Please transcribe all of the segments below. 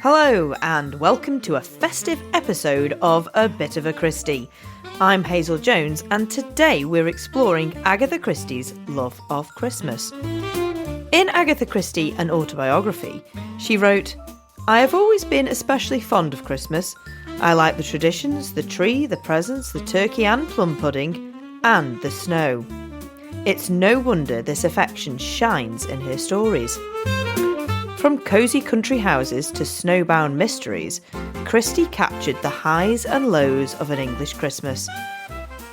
Hello and welcome to a festive episode of A Bit of a Christie. I'm Hazel Jones and today we're exploring Agatha Christie's love of Christmas. In Agatha Christie, an autobiography, she wrote, "I have always been especially fond of Christmas. I like the traditions, the tree, the presents, the turkey and plum pudding, and the snow." It's no wonder this affection shines in her stories. From cosy country houses to snowbound mysteries, Christie captured the highs and lows of an English Christmas.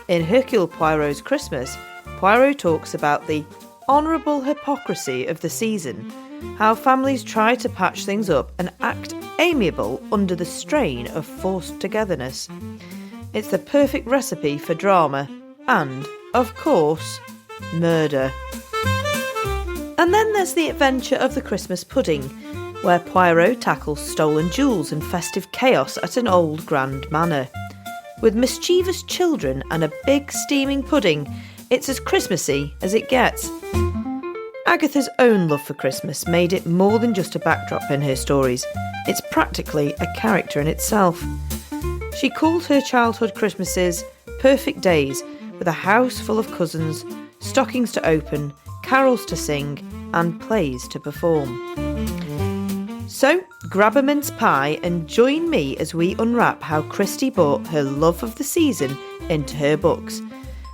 In Hercule Poirot's Christmas, Poirot talks about the honourable hypocrisy of the season, how families try to patch things up and act amiable under the strain of forced togetherness. It's the perfect recipe for drama and, of course, murder. And then there's the adventure of the Christmas pudding, where Poirot tackles stolen jewels and festive chaos at an old grand manor. With mischievous children and a big steaming pudding, it's as Christmassy as it gets. Agatha's own love for Christmas made it more than just a backdrop in her stories. It's practically a character in itself. She called her childhood Christmases perfect days, with a house full of cousins, stockings to open, carols to sing, and plays to perform. So, grab a mince pie and join me as we unwrap how Christie brought her love of the season into her books.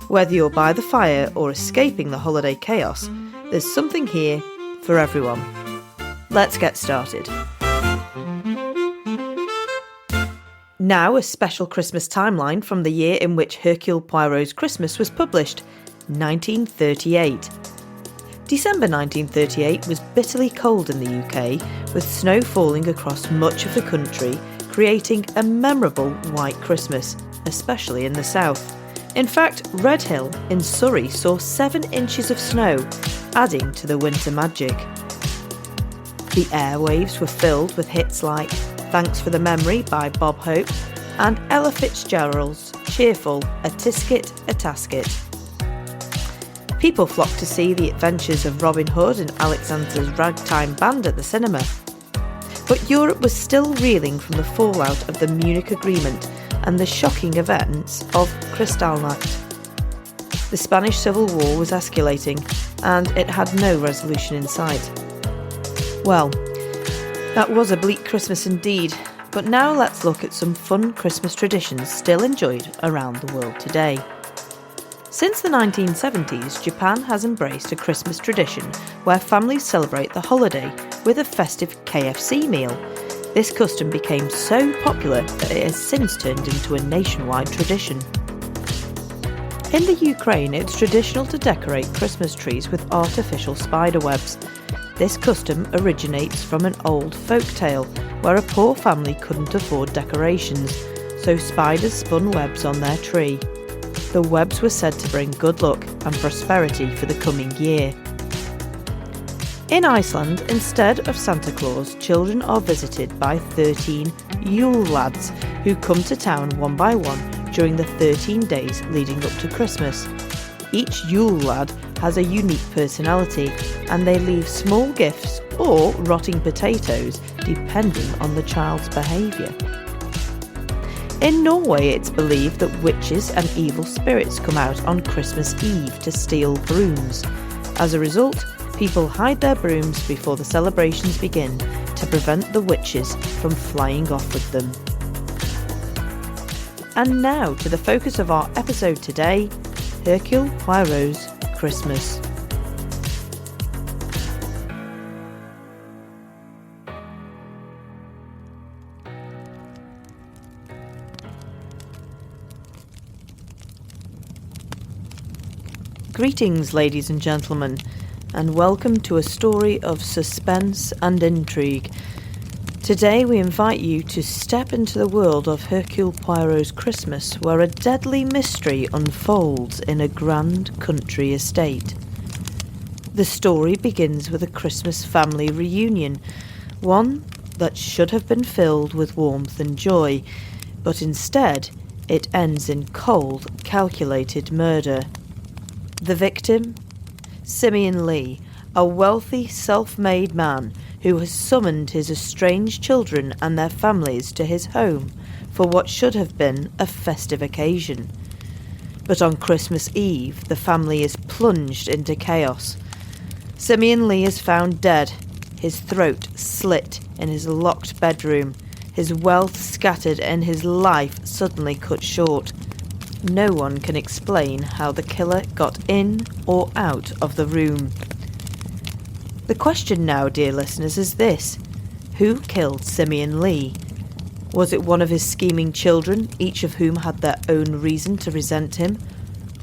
Whether you're by the fire or escaping the holiday chaos, there's something here for everyone. Let's get started. Now, a special Christmas timeline from the year in which Hercule Poirot's Christmas was published, 1938. December 1938 was bitterly cold in the UK, with snow falling across much of the country, creating a memorable white Christmas, especially in the south. In fact, Redhill in Surrey saw 7 inches of snow, adding to the winter magic. The airwaves were filled with hits like Thanks for the Memory by Bob Hope and Ella Fitzgerald's cheerful A Tisket, a Tasket. People flocked to see the adventures of Robin Hood and Alexander's ragtime band at the cinema. But Europe was still reeling from the fallout of the Munich Agreement and the shocking events of Kristallnacht. The Spanish Civil War was escalating, and it had no resolution in sight. Well, that was a bleak Christmas indeed, but now let's look at some fun Christmas traditions still enjoyed around the world today. Since the 1970s, Japan has embraced a Christmas tradition where families celebrate the holiday with a festive KFC meal. This custom became so popular that it has since turned into a nationwide tradition. In the Ukraine, it's traditional to decorate Christmas trees with artificial spider webs. This custom originates from an old folk tale where a poor family couldn't afford decorations, so spiders spun webs on their tree. The webs were said to bring good luck and prosperity for the coming year. In Iceland, instead of Santa Claus, children are visited by 13 Yule lads who come to town one by one during the 13 days leading up to Christmas. Each Yule lad has a unique personality, and they leave small gifts or rotting potatoes depending on the child's behaviour. In Norway, it's believed that witches and evil spirits come out on Christmas Eve to steal brooms. As a result, people hide their brooms before the celebrations begin to prevent the witches from flying off with them. And now to the focus of our episode today, Hercule Poirot's Christmas. Greetings, ladies and gentlemen, and welcome to a story of suspense and intrigue. Today we invite you to step into the world of Hercule Poirot's Christmas, where a deadly mystery unfolds in a grand country estate. The story begins with a Christmas family reunion, one that should have been filled with warmth and joy, but instead it ends in cold, calculated murder. The victim? Simeon Lee, a wealthy, self-made man who has summoned his estranged children and their families to his home for what should have been a festive occasion. But on Christmas Eve, the family is plunged into chaos. Simeon Lee is found dead, his throat slit in his locked bedroom, his wealth scattered and his life suddenly cut short. No one can explain how the killer got in or out of the room. The question now, dear listeners, is this: who killed Simeon Lee? Was it one of his scheming children, each of whom had their own reason to resent him?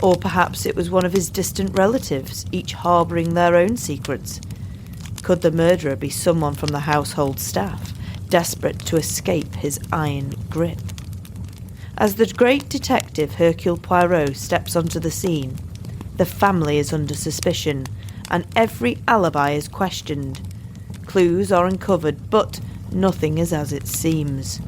Or perhaps it was one of his distant relatives, each harbouring their own secrets? Could the murderer be someone from the household staff, desperate to escape his iron grip? As the great detective Hercule Poirot steps onto the scene, the family is under suspicion, and every alibi is questioned. Clues are uncovered, but nothing is as it seems.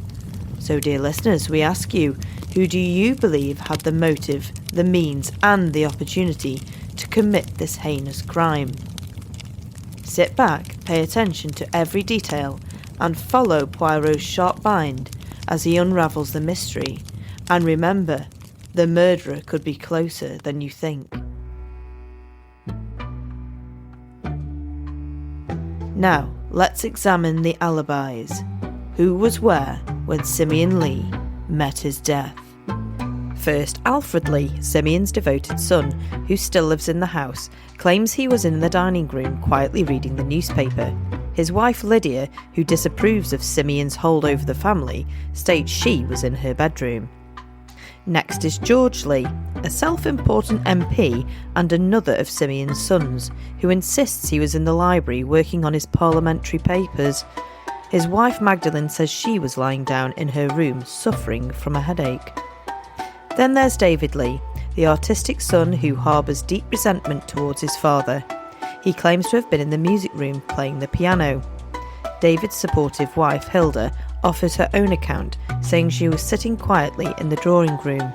So, dear listeners, we ask you, who do you believe had the motive, the means, and the opportunity to commit this heinous crime? Sit back, pay attention to every detail, and follow Poirot's sharp mind as he unravels the mystery. And remember, the murderer could be closer than you think. Now, let's examine the alibis. Who was where when Simeon Lee met his death? First, Alfred Lee, Simeon's devoted son, who still lives in the house, claims he was in the dining room quietly reading the newspaper. His wife Lydia, who disapproves of Simeon's hold over the family, states she was in her bedroom. Next is George Lee, a self-important MP and another of Simeon's sons, who insists he was in the library working on his parliamentary papers. His wife Magdalene says she was lying down in her room suffering from a headache. Then there's David Lee, the artistic son who harbours deep resentment towards his father. He claims to have been in the music room playing the piano. David's supportive wife Hilda offers her own account, saying she was sitting quietly in the drawing room.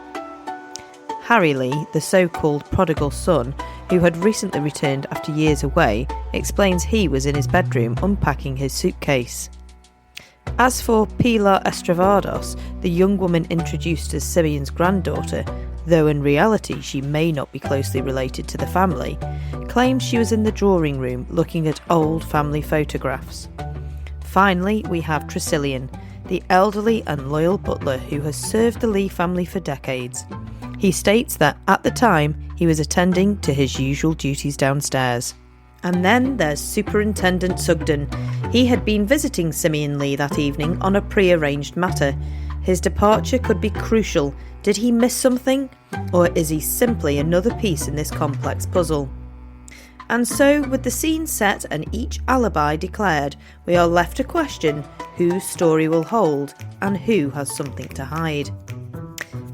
Harry Lee, the so-called prodigal son, who had recently returned after years away, explains he was in his bedroom unpacking his suitcase. As for Pilar Estravados, the young woman introduced as Simeon's granddaughter, though in reality she may not be closely related to the family, claims she was in the drawing room looking at old family photographs. Finally, we have Tresillian, the elderly and loyal butler who has served the Lee family for decades. He states that at the time he was attending to his usual duties downstairs. And then there's Superintendent Sugden. He had been visiting Simeon Lee that evening on a pre-arranged matter. His departure could be crucial. Did he miss something? Or is he simply another piece in this complex puzzle? And so, with the scene set and each alibi declared, we are left to question whose story will hold and who has something to hide.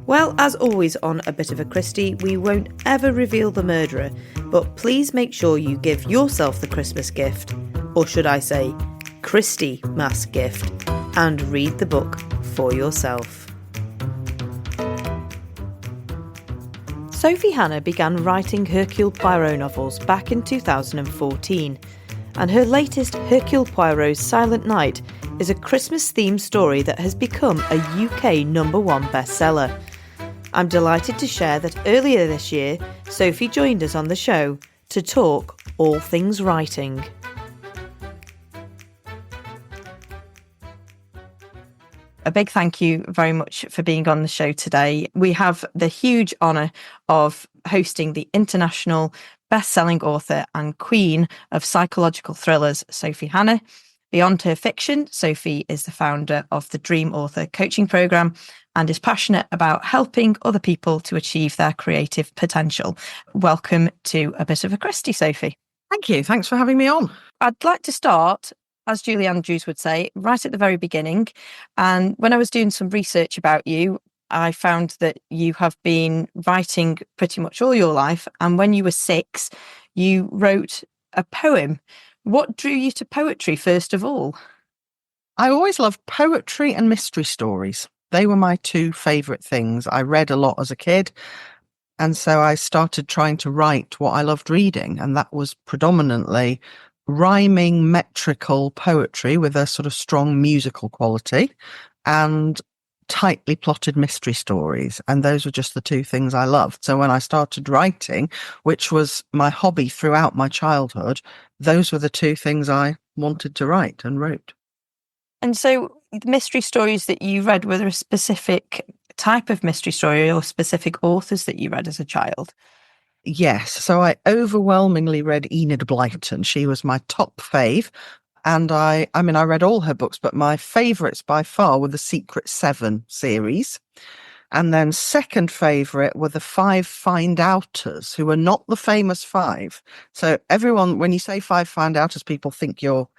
Well, as always on A Bit of a Christie, we won't ever reveal the murderer, but please make sure you give yourself the Christmas gift, or should I say, Christie mass gift, and read the book for yourself. Sophie Hannah began writing Hercule Poirot novels back in 2014, and her latest Hercule Poirot's Silent Night is a Christmas-themed story that has become a UK #1 bestseller. I'm delighted to share that earlier this year, Sophie joined us on the show to talk all things writing. A big thank you very much for being on the show today. We have the huge honour of hosting the international best-selling author and queen of psychological thrillers, Sophie Hannah. Beyond her fiction, Sophie is the founder of the Dream Author Coaching Programme and is passionate about helping other people to achieve their creative potential. Welcome to A Bit of a Christie, Sophie. Thank you. Thanks for having me on. I'd like to start, as Julie Andrews would say, right at the very beginning. And when I was doing some research about you, I found that you have been writing pretty much all your life. And when you were 6, you wrote a poem. What drew you to poetry, first of all? I always loved poetry and mystery stories. They were my 2 favourite things. I read a lot as a kid, And so I started trying to write what I loved reading, and that was predominantly rhyming metrical poetry with a sort of strong musical quality and tightly plotted mystery stories. And those were just the two things I loved. So when I started writing, which was my hobby throughout my childhood, those were the two things I wanted to write and wrote. And so the mystery stories that you read, were there a specific type of mystery story or specific authors that you read as a child? Yes. So I overwhelmingly read Enid Blyton. She was my top fave. And I read all her books, but my favourites by far were the Secret Seven series. And then second favourite were the Five Find Outers, who are not the famous five. So everyone, when you say Five Find Outers, people think you're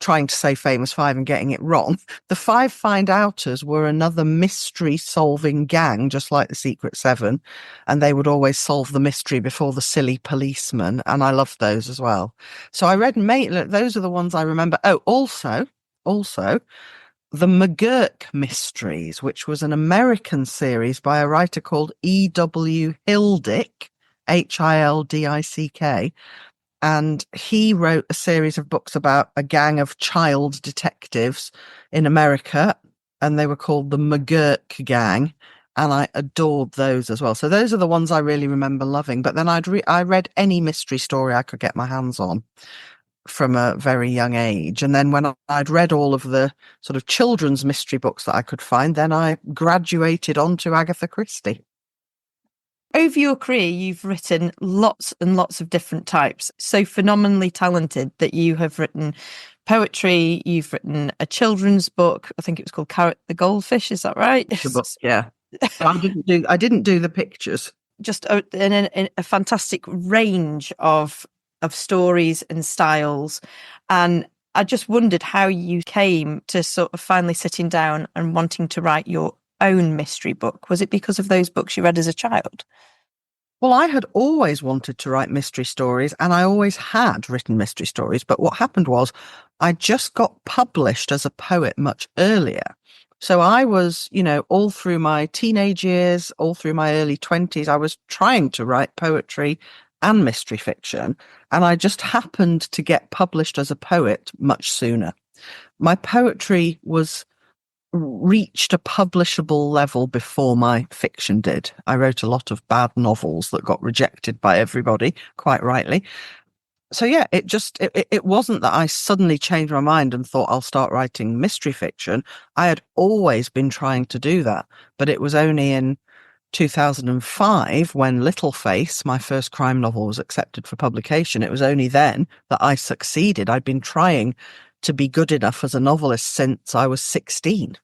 trying to say famous five and getting it wrong. The Five Find Outers were another mystery solving gang, just like the Secret Seven. And they would always solve the mystery before the silly policeman. And I loved those as well. So I read, those are the ones I remember. Oh, also, the McGurk Mysteries, which was an American series by a writer called E.W. Hildick, Hildick. And he wrote a series of books about a gang of child detectives in America, and they were called the McGurk Gang. And I adored those as well. So those are the ones I really remember loving. But then I read any mystery story I could get my hands on from a very young age. And then when I'd read all of the sort of children's mystery books that I could find, then I graduated onto Agatha Christie. Over your career, you've written lots and lots of different types. So phenomenally talented that you have written poetry, you've written a children's book. I think it was called Carrot the Goldfish. Is that right? The book, yeah. I didn't do the pictures. Just a fantastic range of stories and styles. And I just wondered how you came to sort of finally sitting down and wanting to write your own mystery book. Was it because of those books you read as a child? Well, I had always wanted to write mystery stories, and I always had written mystery stories. But what happened was I just got published as a poet much earlier. So I was, all through my teenage years, all through my early 20s, I was trying to write poetry and mystery fiction. And I just happened to get published as a poet much sooner. My poetry reached a publishable level before my fiction did. I wrote a lot of bad novels that got rejected by everybody, quite rightly. So yeah, it wasn't that I suddenly changed my mind and thought I'll start writing mystery fiction. I had always been trying to do that, but it was only in 2005 when Little Face, my first crime novel, was accepted for publication. It was only then that I succeeded. I'd been trying to be good enough as a novelist since I was 16.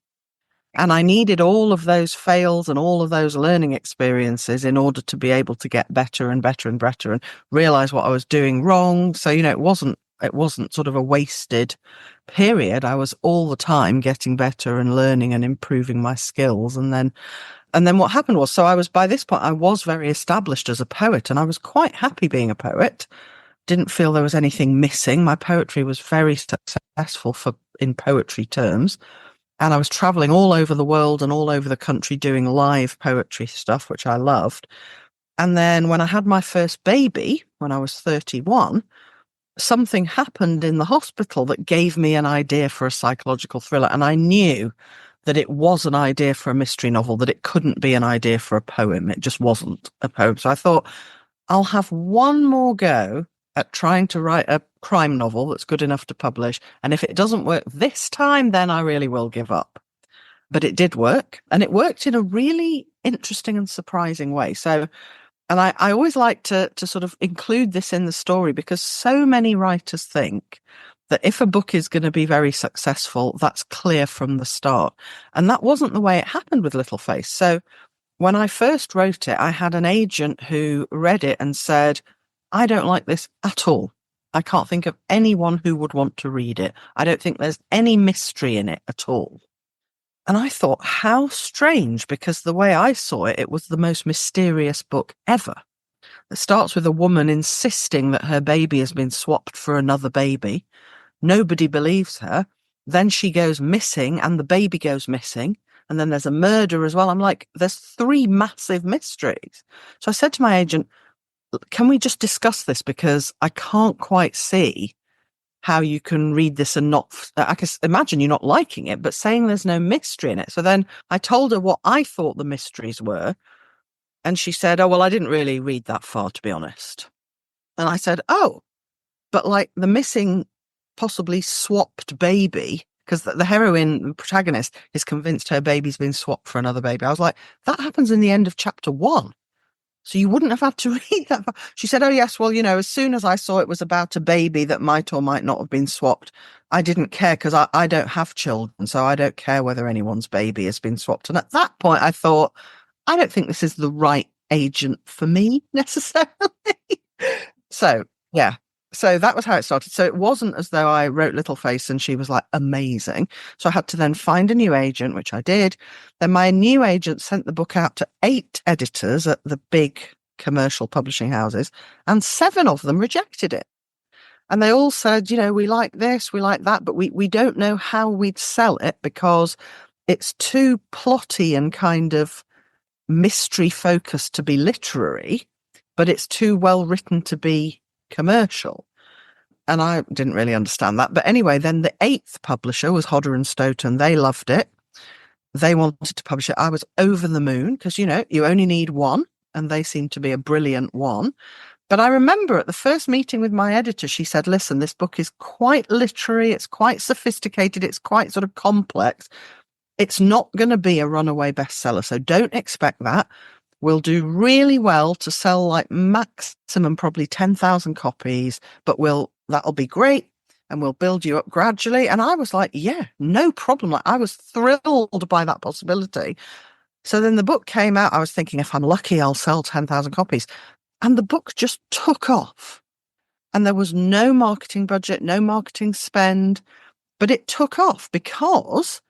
And I needed all of those fails and all of those learning experiences in order to be able to get better and better and better and realize what I was doing wrong. So, it wasn't sort of a wasted period. I was all the time getting better and learning and improving my skills. And then what happened was, by this point, I was very established as a poet, and I was quite happy being a poet. Didn't feel there was anything missing. My poetry was very successful in poetry terms. And I was traveling all over the world and all over the country doing live poetry stuff, which I loved. And then when I had my first baby, when I was 31, something happened in the hospital that gave me an idea for a psychological thriller. And I knew that it was an idea for a mystery novel, that it couldn't be an idea for a poem. It just wasn't a poem. So I thought, I'll have one more go at trying to write a crime novel that's good enough to publish. And if it doesn't work this time, then I really will give up. But it did work, and it worked in a really interesting and surprising way. So, and I always like to sort of include this in the story, because so many writers think that if a book is going to be very successful, that's clear from the start. And that wasn't the way it happened with Little Face. So when I first wrote it, I had an agent who read it and said, I don't like this at all. I can't think of anyone who would want to read it. I don't think there's any mystery in it at all. And I thought, how strange, because the way I saw it, it was the most mysterious book ever. It starts with a woman insisting that her baby has been swapped for another baby. Nobody believes her. Then she goes missing and the baby goes missing. and then there's a murder as well. I'm like, there's 3 massive mysteries. So I said to my agent, can we just discuss this? Because I can't quite see how you can read this and not, I can imagine you not liking it, but saying there's no mystery in it. So then I told her what I thought the mysteries were. And she said, oh, well, I didn't really read that far, to be honest. And I said, oh, but like the missing, possibly swapped baby, because the heroine, the protagonist, is convinced her baby's been swapped for another baby. I was like, that happens in the end of chapter 1. So you wouldn't have had to read that. She said, oh, yes, well, as soon as I saw it was about a baby that might or might not have been swapped, I didn't care because I don't have children, so I don't care whether anyone's baby has been swapped. And at that point, I thought, I don't think this is the right agent for me necessarily. So, yeah. So that was how it started. So it wasn't as though I wrote Little Face and she was like amazing. So I had to then find a new agent, which I did. Then my new agent sent the book out to 8 editors at the big commercial publishing houses, and 7 of them rejected it. And they all said, we like this, we like that, but we don't know how we'd sell it because it's too plotty and kind of mystery focused to be literary, but it's too well written to be commercial. And I didn't really understand that. But anyway, then the 8th publisher was Hodder and Stoughton. They loved it. They wanted to publish it. I was over the moon because, you only need one, and they seemed to be a brilliant one. But I remember at the first meeting with my editor, she said, listen, this book is quite literary. It's quite sophisticated. It's quite sort of complex. It's not going to be a runaway bestseller. So don't expect that. We'll do really well to sell like maximum probably 10,000 copies, but that'll be great. And we'll build you up gradually. And I was like, yeah, no problem. Like, I was thrilled by that possibility. So then the book came out. I was thinking, if I'm lucky, I'll sell 10,000 copies. And the book just took off. And there was no marketing budget, no marketing spend, but it took off because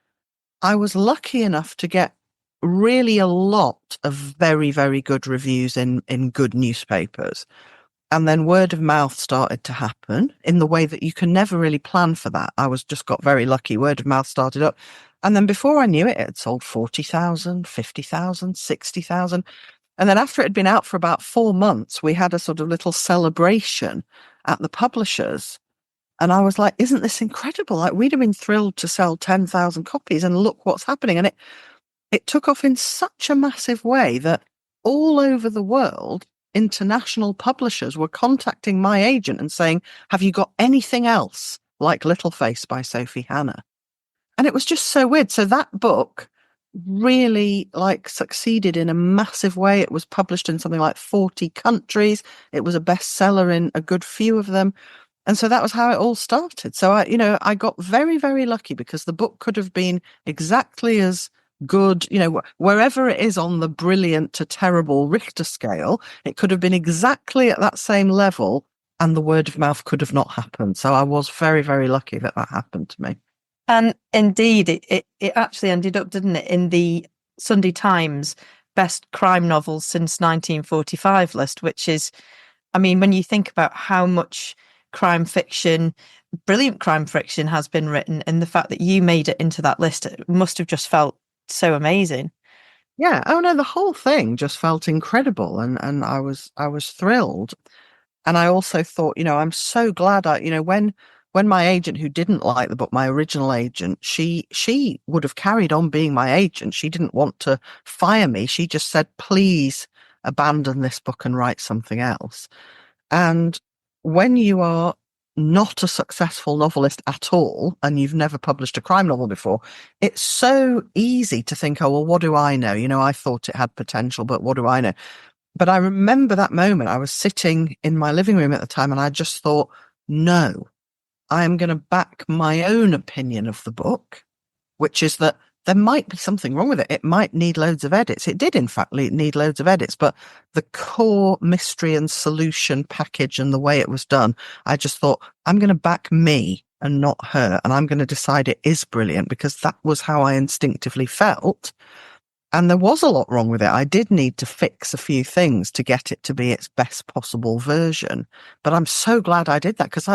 I was lucky enough to get really a lot of very, very good reviews in good newspapers. And then word of mouth started to happen in the way that you can never really plan for that. I just got very lucky. Word of mouth started up. And then before I knew it, it had sold 40,000, 50,000, 60,000. And then after it had been out for about 4 months, we had a sort of little celebration at the publishers. And I was like, isn't this incredible? Like, we'd have been thrilled to sell 10,000 copies and look what's happening. And it took off in such a massive way that all over the world, international publishers were contacting my agent and saying, have you got anything else like Little Face by Sophie Hannah? And it was just so weird. So that book really succeeded in a massive way. It was published in something like 40 countries. It was a bestseller in a good few of them. And so that was how it all started. So I got very, very lucky because the book could have been exactly as good, wherever it is on the brilliant to terrible Richter scale, it could have been exactly at that same level and the word of mouth could have not happened. So I was very, very lucky that happened to me. And indeed, it actually ended up, didn't it, in the Sunday Times best crime novels since 1945 list, which is, when you think about how much brilliant crime fiction has been written, and the fact that you made it into that list, it must have just felt so amazing. Yeah. Oh no, the whole thing just felt incredible, and I was thrilled. And I also thought, I'm so glad when my agent, who didn't like the book, my original agent, she would have carried on being my agent. She didn't want to fire me. She just said, please abandon this book and write something else. And when you are not a successful novelist at all, and you've never published a crime novel before, it's so easy to think, oh, well, what do I know? I thought it had potential, but what do I know? But I remember that moment. I was sitting in my living room at the time, and I just thought, no, I am going to back my own opinion of the book, which is that there might be something wrong with it. It might need loads of edits. It did, in fact, need loads of edits, but the core mystery and solution package and the way it was done, I just thought, I'm going to back me and not her, and I'm going to decide it is brilliant, because that was how I instinctively felt. And there was a lot wrong with it. I did need to fix a few things to get it to be its best possible version. But I'm so glad I did that, because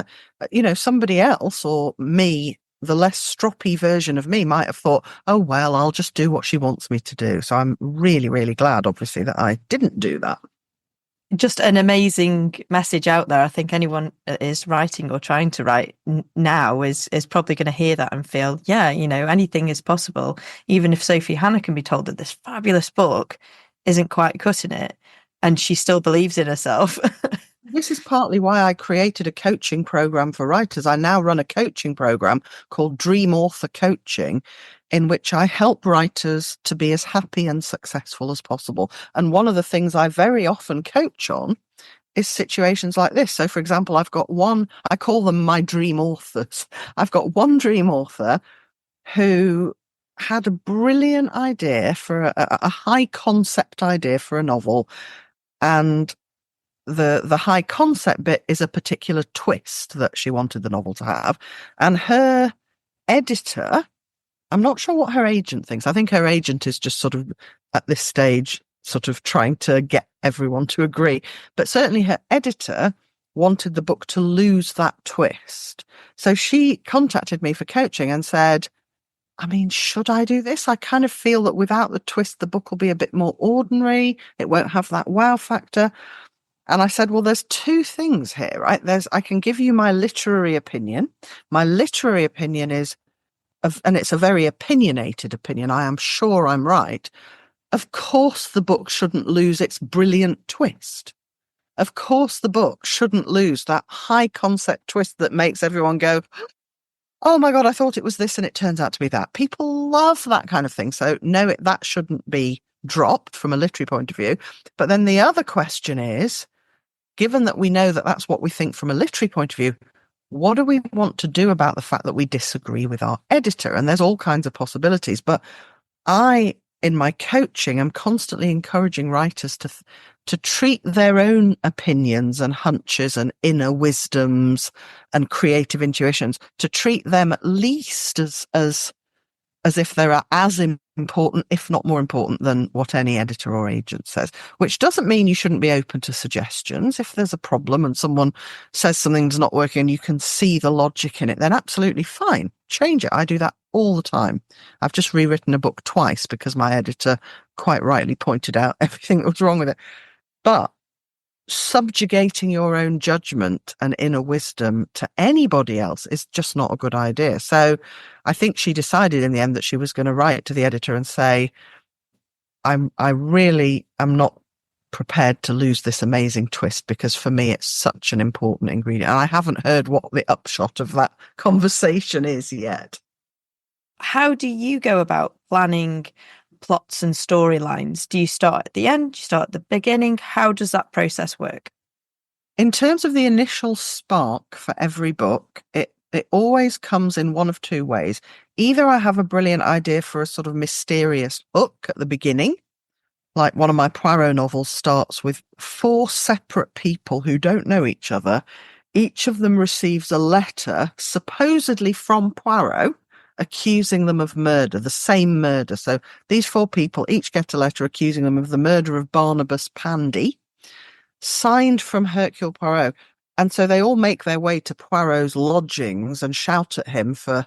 somebody else or me the less stroppy version of me might have thought, oh, well, I'll just do what she wants me to do. So I'm really, really glad, obviously, that I didn't do that. Just an amazing message out there. I think anyone that is writing or trying to write now is probably going to hear that and feel, yeah, anything is possible. Even if Sophie Hannah can be told that this fabulous book isn't quite cutting it, and she still believes in herself. This is partly why I created a coaching program for writers. I now run a coaching program called Dream Author Coaching, in which I help writers to be as happy and successful as possible. And one of the things I very often coach on is situations like this. So, for example, I've got one, I call them my dream authors. I've got one dream author who had a brilliant idea for a high concept idea for a novel. And the high concept bit is a particular twist that she wanted the novel to have. And her editor, I'm not sure what her agent thinks. I think her agent is just sort of at this stage, sort of trying to get everyone to agree. But certainly her editor wanted the book to lose that twist. So she contacted me for coaching and said, I mean, should I do this? I kind of feel that without the twist, the book will be a bit more ordinary. It won't have that wow factor. And I said, well, there's two things here, right? I can give you my literary opinion. My literary opinion is, and it's a very opinionated opinion. I am sure I'm right. Of course, the book shouldn't lose its brilliant twist. Of course, the book shouldn't lose that high concept twist that makes everyone go, oh my God, I thought it was this and it turns out to be that. People love that kind of thing. So no, that shouldn't be dropped from a literary point of view. But then the other question is, given that we know that that's what we think from a literary point of view, what do we want to do about the fact that we disagree with our editor? And there's all kinds of possibilities. But I, in my coaching, am constantly encouraging writers to treat their own opinions and hunches and inner wisdoms and creative intuitions, to treat them at least as if they are as important, if not more important, than what any editor or agent says, which doesn't mean you shouldn't be open to suggestions. If there's a problem and someone says something's not working and you can see the logic in it, then absolutely fine. Change it. I do that all the time. I've just rewritten a book twice because my editor quite rightly pointed out everything that was wrong with it. But subjugating your own judgment and inner wisdom to anybody else is just not a good idea. So I think she decided in the end that she was going to write to the editor and say, I really am not prepared to lose this amazing twist because for me it's such an important ingredient. And I haven't heard what the upshot of that conversation is yet. How do you go about planning plots and storylines? Do you start at the end? Do you start at the beginning? How does that process work? In terms of the initial spark for every book, it always comes in one of two ways. Either I have a brilliant idea for a sort of mysterious hook at the beginning, like one of my Poirot novels starts with 4 separate people who don't know each other. Each of them receives a letter, supposedly from Poirot, accusing them of murder, the same murder. So these 4 people each get a letter accusing them of the murder of Barnabas Pandy, signed from Hercule Poirot. And so they all make their way to Poirot's lodgings and shout at him for,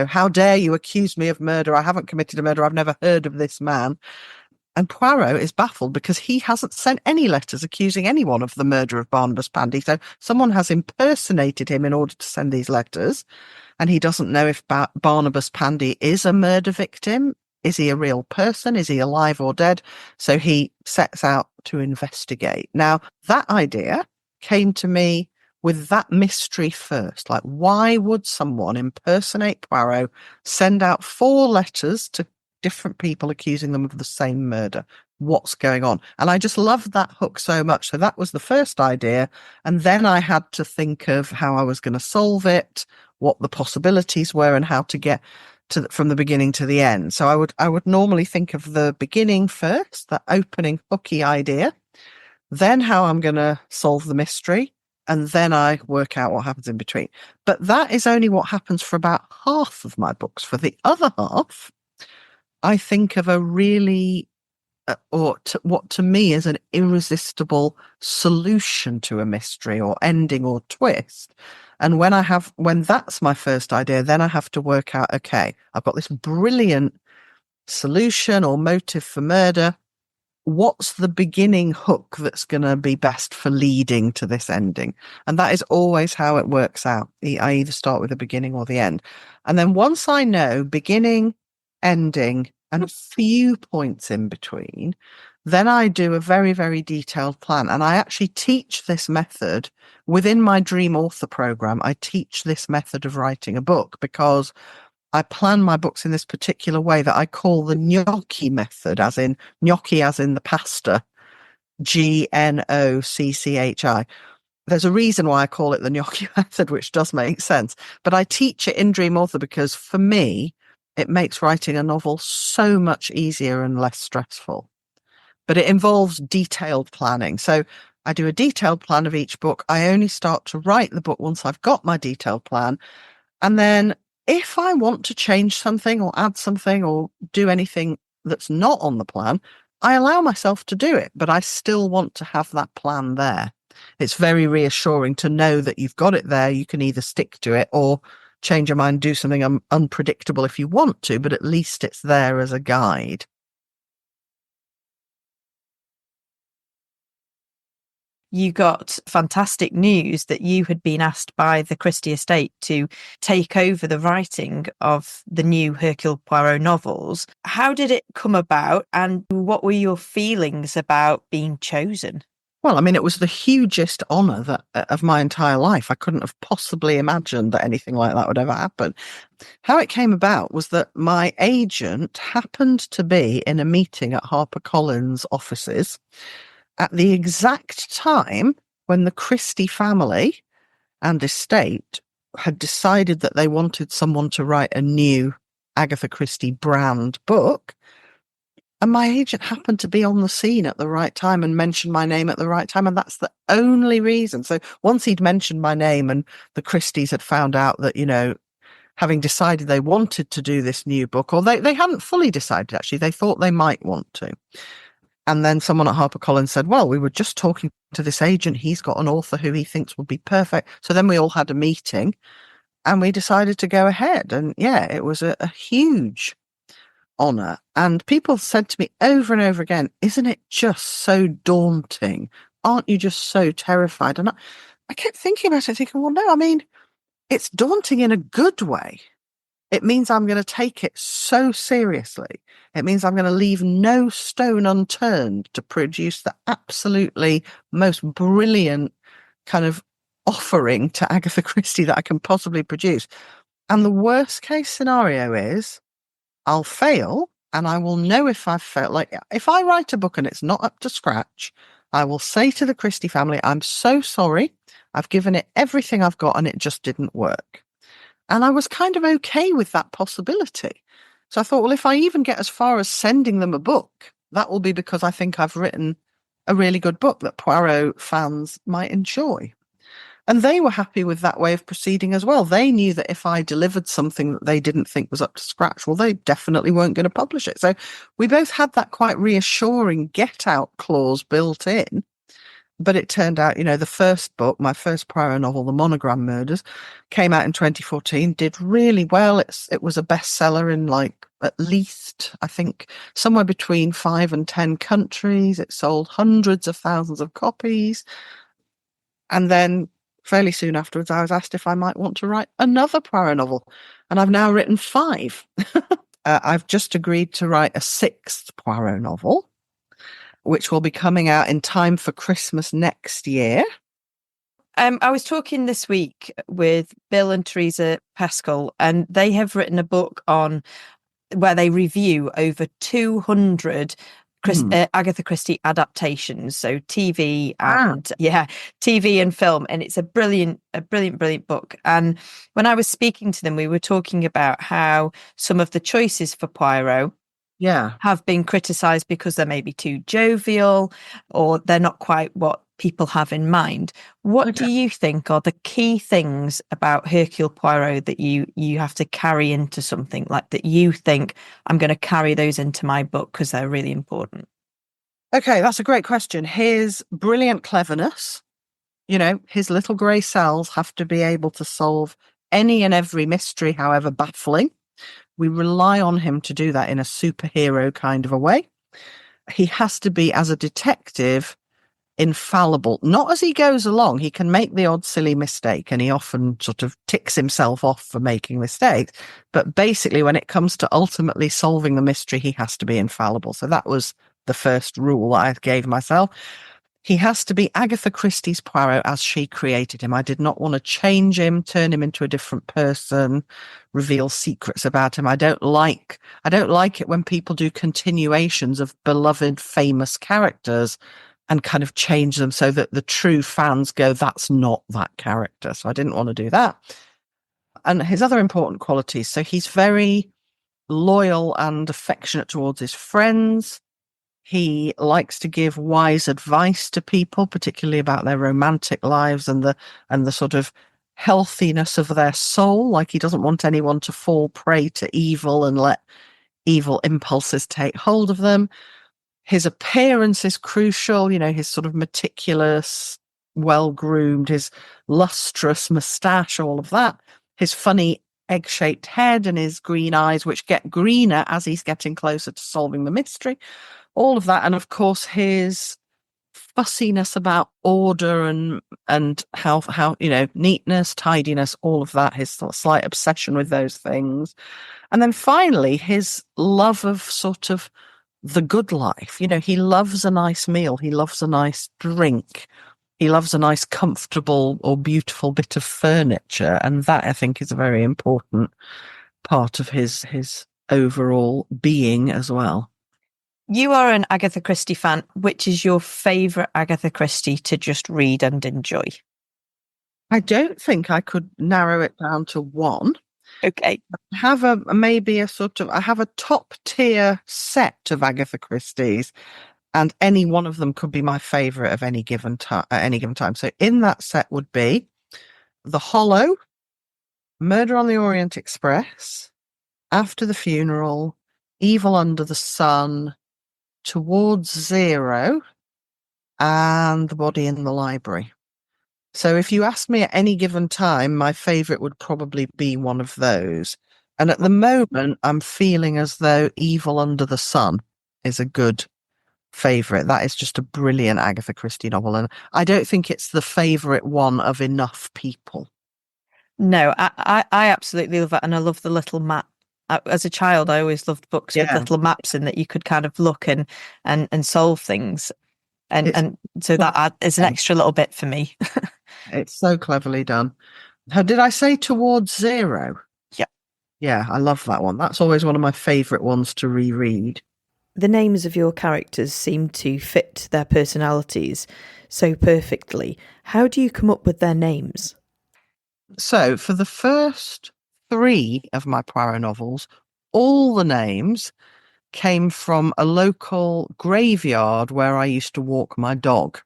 how dare you accuse me of murder? I haven't committed a murder. I've never heard of this man. And Poirot is baffled because he hasn't sent any letters accusing anyone of the murder of Barnabas Pandy. So someone has impersonated him in order to send these letters. And he doesn't know if Barnabas Pandy is a murder victim. Is he a real person? Is he alive or dead? So he sets out to investigate. Now, that idea came to me with that mystery first. Like, why would someone impersonate Poirot, send out 4 letters to different people accusing them of the same murder? What's going on? And I just loved that hook so much. So that was the first idea. And then I had to think of how I was going to solve it, what the possibilities were, and how to get from the beginning to the end. So I would normally think of the beginning first, that opening hooky idea, then how I'm going to solve the mystery, and then I work out what happens in between. But that is only what happens for about half of my books. For the other half, I think of a really, what to me is an irresistible solution to a mystery or ending or twist. And when that's my first idea, then I have to work out, okay, I've got this brilliant solution or motive for murder. What's the beginning hook that's going to be best for leading to this ending? And that is always how it works out. I either start with the beginning or the end. And then once I know beginning, ending, and a few points in between, then I do a very, very detailed plan. And I actually teach this method within my Dream Author program. I teach this method of writing a book because I plan my books in this particular way that I call the gnocchi method, as in gnocchi, as in the pasta, GNOCCHI. There's a reason why I call it the gnocchi method, which does make sense. But I teach it in Dream Author because for me, it makes writing a novel so much easier and less stressful. But it involves detailed planning. So I do a detailed plan of each book. I only start to write the book once I've got my detailed plan. And then if I want to change something or add something or do anything that's not on the plan, I allow myself to do it, but I still want to have that plan there. It's very reassuring to know that you've got it there. You can either stick to it or change your mind, do something unpredictable if you want to, but at least it's there as a guide. You got fantastic news that you had been asked by the Christie estate to take over the writing of the new Hercule Poirot novels. How did it come about, and what were your feelings about being chosen? Well, I mean, it was the hugest honour of my entire life. I couldn't have possibly imagined that anything like that would ever happen. How it came about was that my agent happened to be in a meeting at HarperCollins offices at the exact time when the Christie family and estate had decided that they wanted someone to write a new Agatha Christie brand book. And my agent happened to be on the scene at the right time and mentioned my name at the right time. And that's the only reason. So once he'd mentioned my name and the Christies had found out that, having decided they wanted to do this new book, or they hadn't fully decided, actually, they thought they might want to. And then someone at HarperCollins said, well, we were just talking to this agent. He's got an author who he thinks would be perfect. So then we all had a meeting and we decided to go ahead. And yeah, it was a huge honour. And people said to me over and over again, isn't it just so daunting? Aren't you just so terrified? And I kept thinking about it, thinking, well, no, I mean, it's daunting in a good way. It means I'm going to take it so seriously. It means I'm going to leave no stone unturned to produce the absolutely most brilliant kind of offering to Agatha Christie that I can possibly produce. And the worst case scenario is I'll fail and I will know if I've failed. Like if I write a book and it's not up to scratch, I will say to the Christie family, I'm so sorry. I've given it everything I've got and it just didn't work. And I was kind of okay with that possibility. So I thought, well, if I even get as far as sending them a book, that will be because I think I've written a really good book that Poirot fans might enjoy. And they were happy with that way of proceeding as well. They knew that if I delivered something that they didn't think was up to scratch, well, they definitely weren't going to publish it. So we both had that quite reassuring get out clause built in. But it turned out, the first book, my first Poirot novel, The Monogram Murders, came out in 2014, did really well. It was a bestseller in at least, I think, somewhere between 5 and 10 countries. It sold hundreds of thousands of copies. And then fairly soon afterwards, I was asked if I might want to write another Poirot novel. And I've now written 5. I've just agreed to write a 6th Poirot novel, which will be coming out in time for Christmas next year. I was talking this week with Bill and Teresa Pascal, and they have written a book where they review over 200 Agatha Christie adaptations, so TV and TV and film, and it's a brilliant book. And when I was speaking to them, we were talking about how some of the choices for Poirot have been criticised because they're maybe too jovial or they're not quite what people have in mind. What do you think are the key things about Hercule Poirot that you have to carry into something like that you think I'm going to carry those into my book because they're really important? Okay, that's a great question. His brilliant cleverness, His little grey cells have to be able to solve any and every mystery, however baffling. We rely on him to do that in a superhero kind of a way. He has to be, as a detective, infallible. Not as he goes along. He can make the odd silly mistake, and he often sort of ticks himself off for making mistakes. But basically, when it comes to ultimately solving the mystery, he has to be infallible. So that was the first rule I gave myself. He has to be Agatha Christie's Poirot as she created him. I did not want to change him, turn him into a different person, reveal secrets about him. I don't like it when people do continuations of beloved, famous characters and kind of change them so that the true fans go, that's not that character. So I didn't want to do that. And his other important qualities. So he's very loyal and affectionate towards his friends. He likes to give wise advice to people, particularly about their romantic lives and the sort of healthiness of their soul. Like, he doesn't want anyone to fall prey to evil and let evil impulses take hold of them. His appearance is crucial, his sort of meticulous, well-groomed, his lustrous moustache, all of that. His funny egg-shaped head and his green eyes, which get greener as he's getting closer to solving the mystery. All of that. And of course, his fussiness about order and how neatness, tidiness, all of that, his sort of slight obsession with those things. And then finally, his love of sort of the good life. He loves a nice meal. He loves a nice drink. He loves a nice, comfortable or beautiful bit of furniture. And that, I think, is a very important part of his overall being as well. You are an Agatha Christie fan. Which is your favourite Agatha Christie to just read and enjoy? I don't think I could narrow it down to one. Okay. I have I have a top tier set of Agatha Christie's, and any one of them could be my favourite of any given time at any given time. So in that set would be The Hollow, Murder on the Orient Express, After the Funeral, Evil Under the Sun, Towards Zero, and The Body in the Library. So if you ask me at any given time, my favourite would probably be one of those. And at the moment, I'm feeling as though Evil Under the Sun is a good favourite. That is just a brilliant Agatha Christie novel. And I don't think it's the favourite one of enough people. No, I absolutely love it. And I love the little map. As a child, I always loved books with little maps in that you could kind of look and solve things. And so that is an extra little bit for me. It's so cleverly done. How did I say Towards Zero? Yeah. Yeah, I love that one. That's always one of my favourite ones to reread. The names of your characters seem to fit their personalities so perfectly. How do you come up with their names? So for the first 3 of my Poirot novels, all the names came from a local graveyard where I used to walk my dog.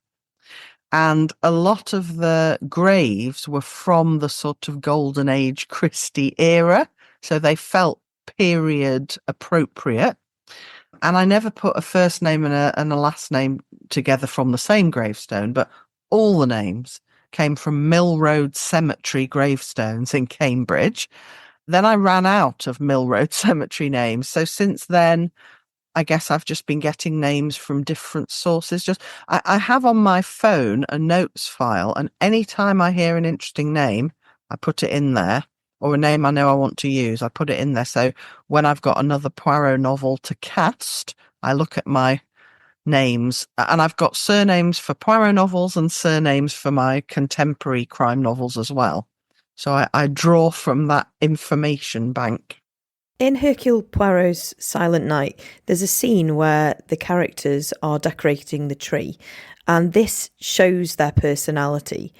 And a lot of the graves were from the sort of Golden Age Christie era. So they felt period appropriate. And I never put a first name and a last name together from the same gravestone, but all the names came from Mill Road Cemetery gravestones in Cambridge. Then I ran out of Mill Road Cemetery names. So since then, I guess I've just been getting names from different sources. I have on my phone a notes file, and anytime I hear an interesting name, I put it in there, or a name I know I want to use, I put it in there. So when I've got another Poirot novel to cast, I look at my names, and I've got surnames for Poirot novels and surnames for my contemporary crime novels as well. So I draw from that information bank. In Hercule Poirot's Silent Night, there's a scene where the characters are decorating the tree, and this shows their personality.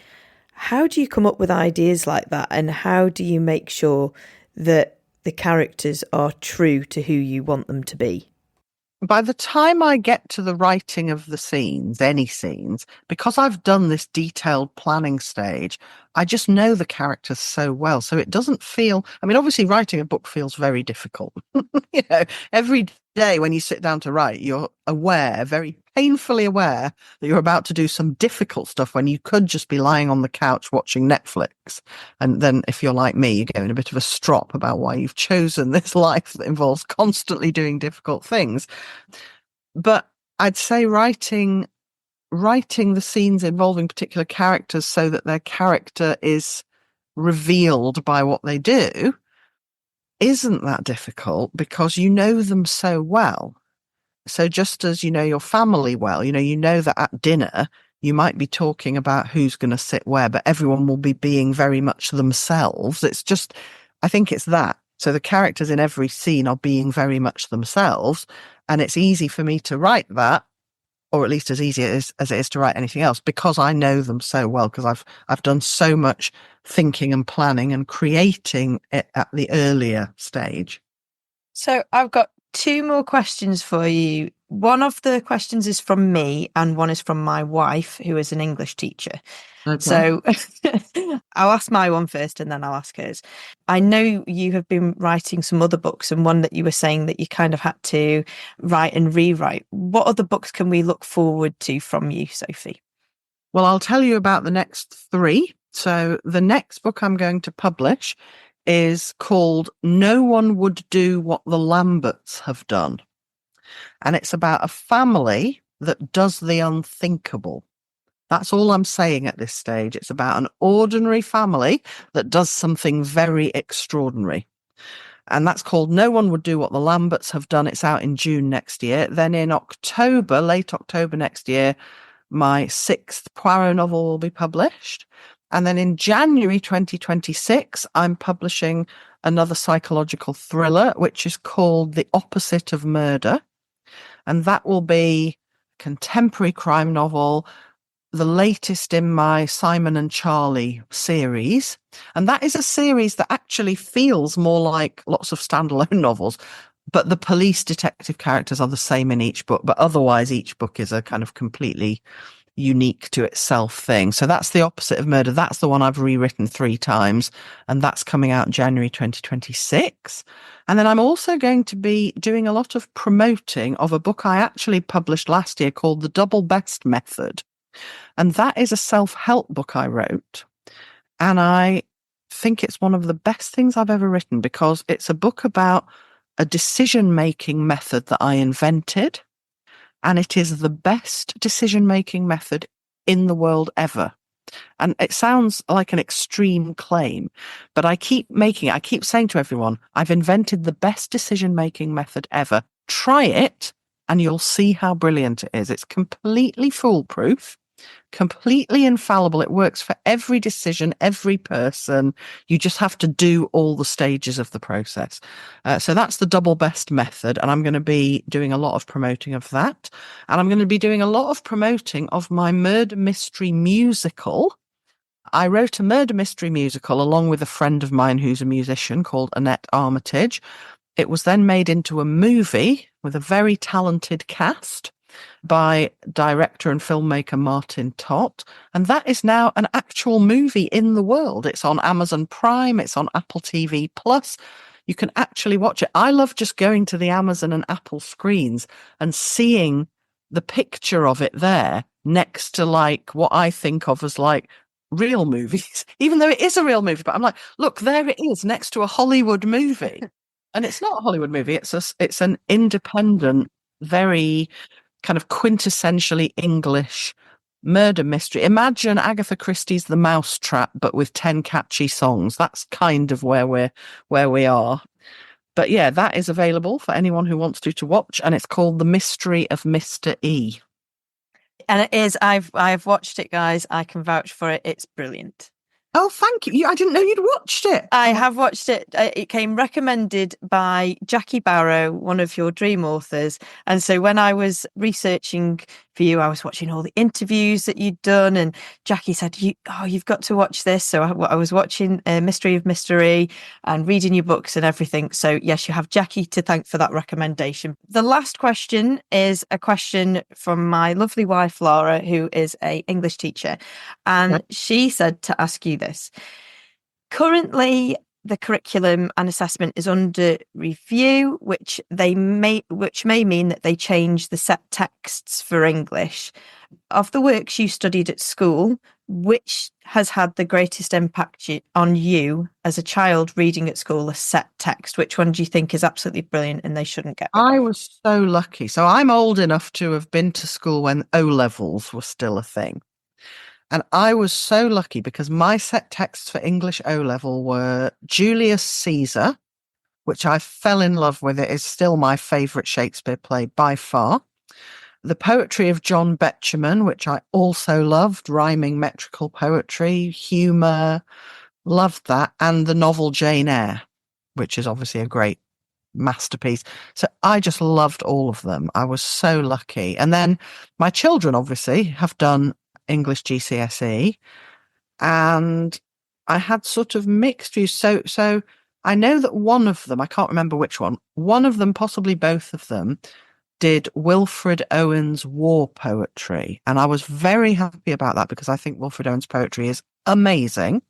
How do you come up with ideas like that, and how do you make sure that the characters are true to who you want them to be? By the time I get to the writing of the scenes, any scenes, because I've done this detailed planning stage, I just know the characters so well. So it doesn't feel, obviously writing a book feels very difficult. Every day when you sit down to write, you're aware, very painfully aware, that you're about to do some difficult stuff when you could just be lying on the couch watching Netflix. And then if you're like me, you get in a bit of a strop about why you've chosen this life that involves constantly doing difficult things. But I'd say writing the scenes involving particular characters so that their character is revealed by what they do isn't that difficult because you know them so well. So just as you know your family well, you know that at dinner you might be talking about who's going to sit where, but everyone will be being very much themselves. It's just, I think it's that. So the characters in every scene are being very much themselves, and it's easy for me to write that, or at least as easy as it is to write anything else, because I know them so well, because I've done so much thinking and planning and creating it at the earlier stage. So I've got two more questions for you. One of the questions is from me and one is from my wife, who is an English teacher. Okay. So I'll ask my one first and then I'll ask hers. I know you have been writing some other books, and one that you were saying that you kind of had to write and rewrite. What other books can we look forward to from you, Sophie? Well, I'll tell you about the next three. So the next book I'm going to publish is called No One Would Do What the Lamberts Have Done. And it's about a family that does the unthinkable. That's all I'm saying at this stage. It's about an ordinary family that does something very extraordinary. And that's called No One Would Do What the Lamberts Have Done. It's out in June next year. Then in October, late October next year, my sixth Poirot novel will be published. And then in January 2026, I'm publishing another psychological thriller, which is called The Opposite of Murder. And that will be a contemporary crime novel, the latest in my Simon and Charlie series. And that is a series that actually feels more like lots of standalone novels, but the police detective characters are the same in each book. But otherwise, each book is a kind of completely unique to itself thing. So that's The Opposite of Murder. That's the one I've rewritten 3 times, and that's coming out in January 2026. And then I'm also going to be doing a lot of promoting of a book I actually published last year called The Double Best Method. And that is a self-help book I wrote. And I think it's one of the best things I've ever written, because it's a book about a decision-making method that I invented. And it is the best decision-making method in the world ever. And it sounds like an extreme claim, but I keep saying to everyone, I've invented the best decision-making method ever. Try it and you'll see how brilliant it is. It's completely foolproof, completely infallible. It works for every decision, every person. You just have to do all the stages of the process. So that's the Double Best Method. And I'm going to be doing a lot of promoting of that. And I'm going to be doing a lot of promoting of my murder mystery musical. I wrote a murder mystery musical along with a friend of mine who's a musician called Annette Armitage. It was then made into a movie with a very talented cast by director and filmmaker Martin Tott. And that is now an actual movie in the world. It's on Amazon Prime. It's on Apple TV Plus. You can actually watch it. I love just going to the Amazon and Apple screens and seeing the picture of it there next to like what I think of as like real movies, even though it is a real movie. But I'm like, look, there it is next to a Hollywood movie. And it's not a Hollywood movie. It's an independent, very kind of quintessentially English murder mystery. Imagine Agatha Christie's The Mousetrap, but with 10 catchy songs. That's kind of where we are. But yeah, that is available for anyone who wants to watch, and it's called The Mystery of Mr. E. And it is. I've watched it, guys. I can vouch for it. It's brilliant. Oh, thank you. I didn't know you'd watched it. I have watched it. It came recommended by Jackie Barrow, one of your dream authors. And so when I was researching for you, I was watching all the interviews that you'd done. And Jackie said, you've got to watch this. So I was watching Mystery of Mystery and reading your books and everything. So yes, you have Jackie to thank for that recommendation. The last question is a question from my lovely wife, Laura, who is an English teacher. And she said to ask you this. Currently, the curriculum and assessment is under review, which may mean that they change the set texts for English. Of the works you studied at school, which has had the greatest impact on you as a child reading at school a set text? Which one do you think is absolutely brilliant and they shouldn't get rid of? I was so lucky. So I'm old enough to have been to school when O-levels were still a thing. And I was so lucky because my set texts for English O-level were Julius Caesar, which I fell in love with. It is still my favourite Shakespeare play by far. The poetry of John Betjeman, which I also loved, rhyming metrical poetry, humour, loved that. And the novel Jane Eyre, which is obviously a great masterpiece. So I just loved all of them. I was so lucky. And then my children obviously have done English GCSE, and I had sort of mixed views. So I know that one of them, I can't remember which one of them, possibly both of them, did Wilfred Owen's war poetry. And I was very happy about that because I think Wilfred Owen's poetry is amazing.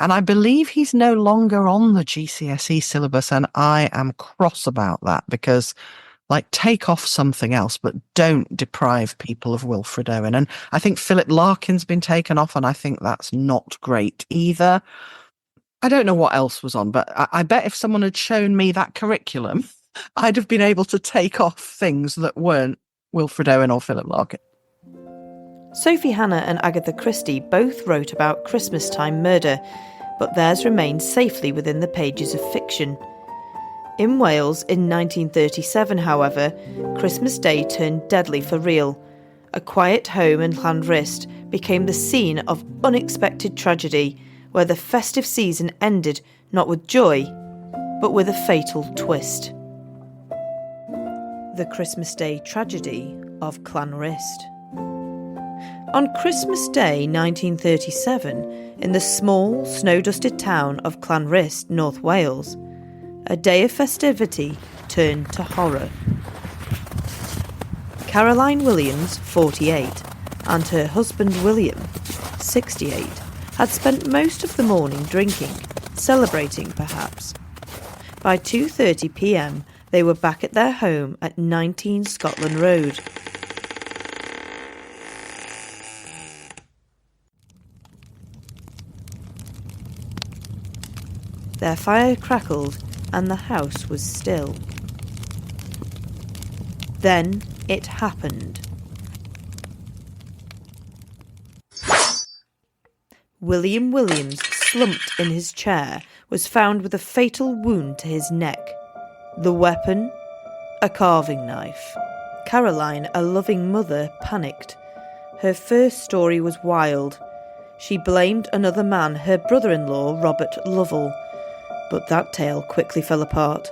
And I believe he's no longer on the GCSE syllabus, and I am cross about that because, like, take off something else, but don't deprive people of Wilfred Owen. And I think Philip Larkin's been taken off, and I think that's not great either. I don't know what else was on, but I bet if someone had shown me that curriculum, I'd have been able to take off things that weren't Wilfred Owen or Philip Larkin. Sophie Hannah and Agatha Christie both wrote about Christmas-time murder, but theirs remained safely within the pages of fiction. In Wales in 1937, however, Christmas Day turned deadly for real. A quiet home in Llanrwst became the scene of unexpected tragedy, where the festive season ended not with joy, but with a fatal twist. The Christmas Day tragedy of Llanrwst. On Christmas Day 1937, in the small, snow-dusted town of Llanrwst, North Wales, a day of festivity turned to horror. Caroline Williams, 48, and her husband William, 68, had spent most of the morning drinking, celebrating perhaps. By 2:30 p.m, they were back at their home at 19 Scotland Road. Their fire crackled and the house was still. Then it happened. William Williams, slumped in his chair, was found with a fatal wound to his neck. The weapon? A carving knife. Caroline, a loving mother, panicked. Her first story was wild. She blamed another man, her brother-in-law, Robert Lovell. But that tale quickly fell apart.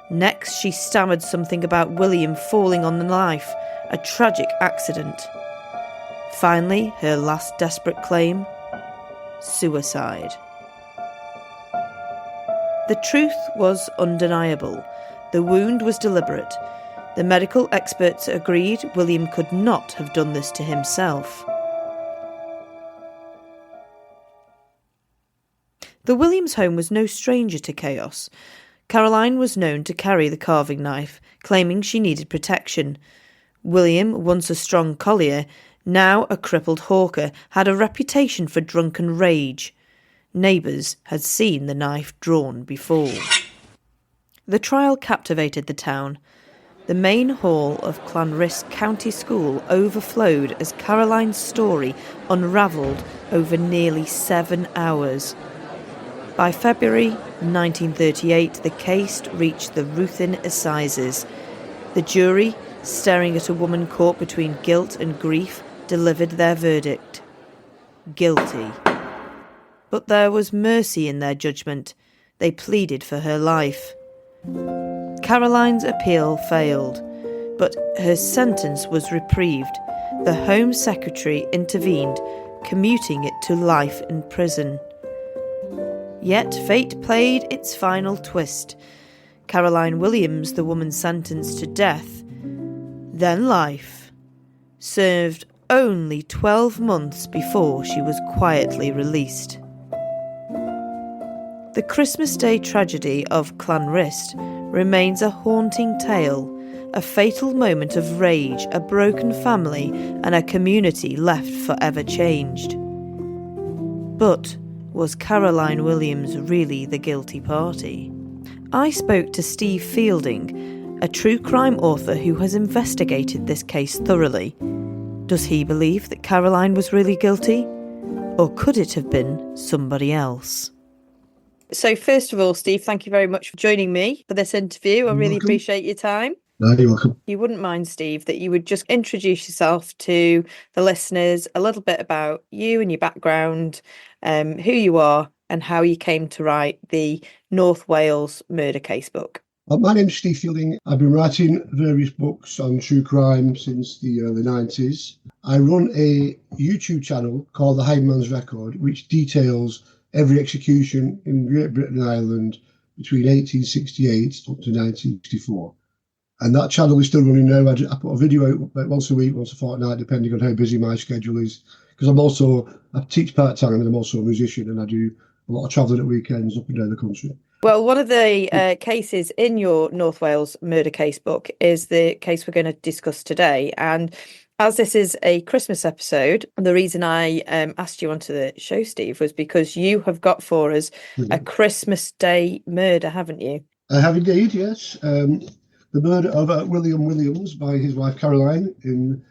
Next, she stammered something about William falling on the knife, a tragic accident. Finally, her last desperate claim: suicide. The truth was undeniable. The wound was deliberate. The medical experts agreed William could not have done this to himself. The Williams home was no stranger to chaos. Caroline was known to carry the carving knife, claiming she needed protection. William, once a strong collier, now a crippled hawker, had a reputation for drunken rage. Neighbours had seen the knife drawn before. The trial captivated the town. The main hall of Llanrwst County School overflowed as Caroline's story unravelled over nearly 7 hours. By February 1938, the case reached the Ruthin Assizes. The jury, staring at a woman caught between guilt and grief, delivered their verdict: guilty. But there was mercy in their judgment. They pleaded for her life. Caroline's appeal failed, but her sentence was reprieved. The Home Secretary intervened, commuting it to life in prison. Yet fate played its final twist. Caroline Williams, the woman sentenced to death, then life, served only 12 months before she was quietly released. The Christmas Day tragedy of Clanrist remains a haunting tale, a fatal moment of rage, a broken family, and a community left forever changed. But was Caroline Williams really the guilty party? I spoke to Steve Fielding, a true crime author who has investigated this case thoroughly. Does he believe that Caroline was really guilty? Or could it have been somebody else? So first of all, Steve, thank you very much for joining me for this interview. I really appreciate your time. No, you're welcome. You wouldn't mind, Steve, that you would just introduce yourself to the listeners, a little bit about you and your background, who you are and how you came to write the North Wales murder case book. My name's Steve Fielding. I've been writing various books on true crime since the early 90s. I run a YouTube channel called The Hangman's Record, which details every execution in Great Britain and Ireland between 1868 up to 1964. And that channel is still running now. I put a video out about once a week, once a fortnight, depending on how busy my schedule is. Because I teach part-time and I'm also a musician, and I do a lot of travelling at weekends up and down the country. Well, one of the cases in your North Wales murder case book is the case we're going to discuss today. And as this is a Christmas episode, the reason I asked you onto the show, Steve, was because you have got for us a Christmas Day murder, haven't you? I have indeed, yes. The murder of William Williams by his wife Caroline in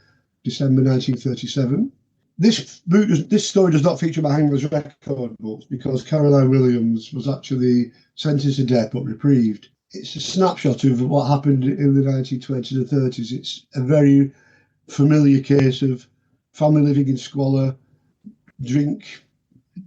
December 1937. This story does not feature my Hangman's Record books because Caroline Williams was actually sentenced to death but reprieved. It's a snapshot of what happened in the 1920s and 30s. It's a very familiar case of family living in squalor, drink,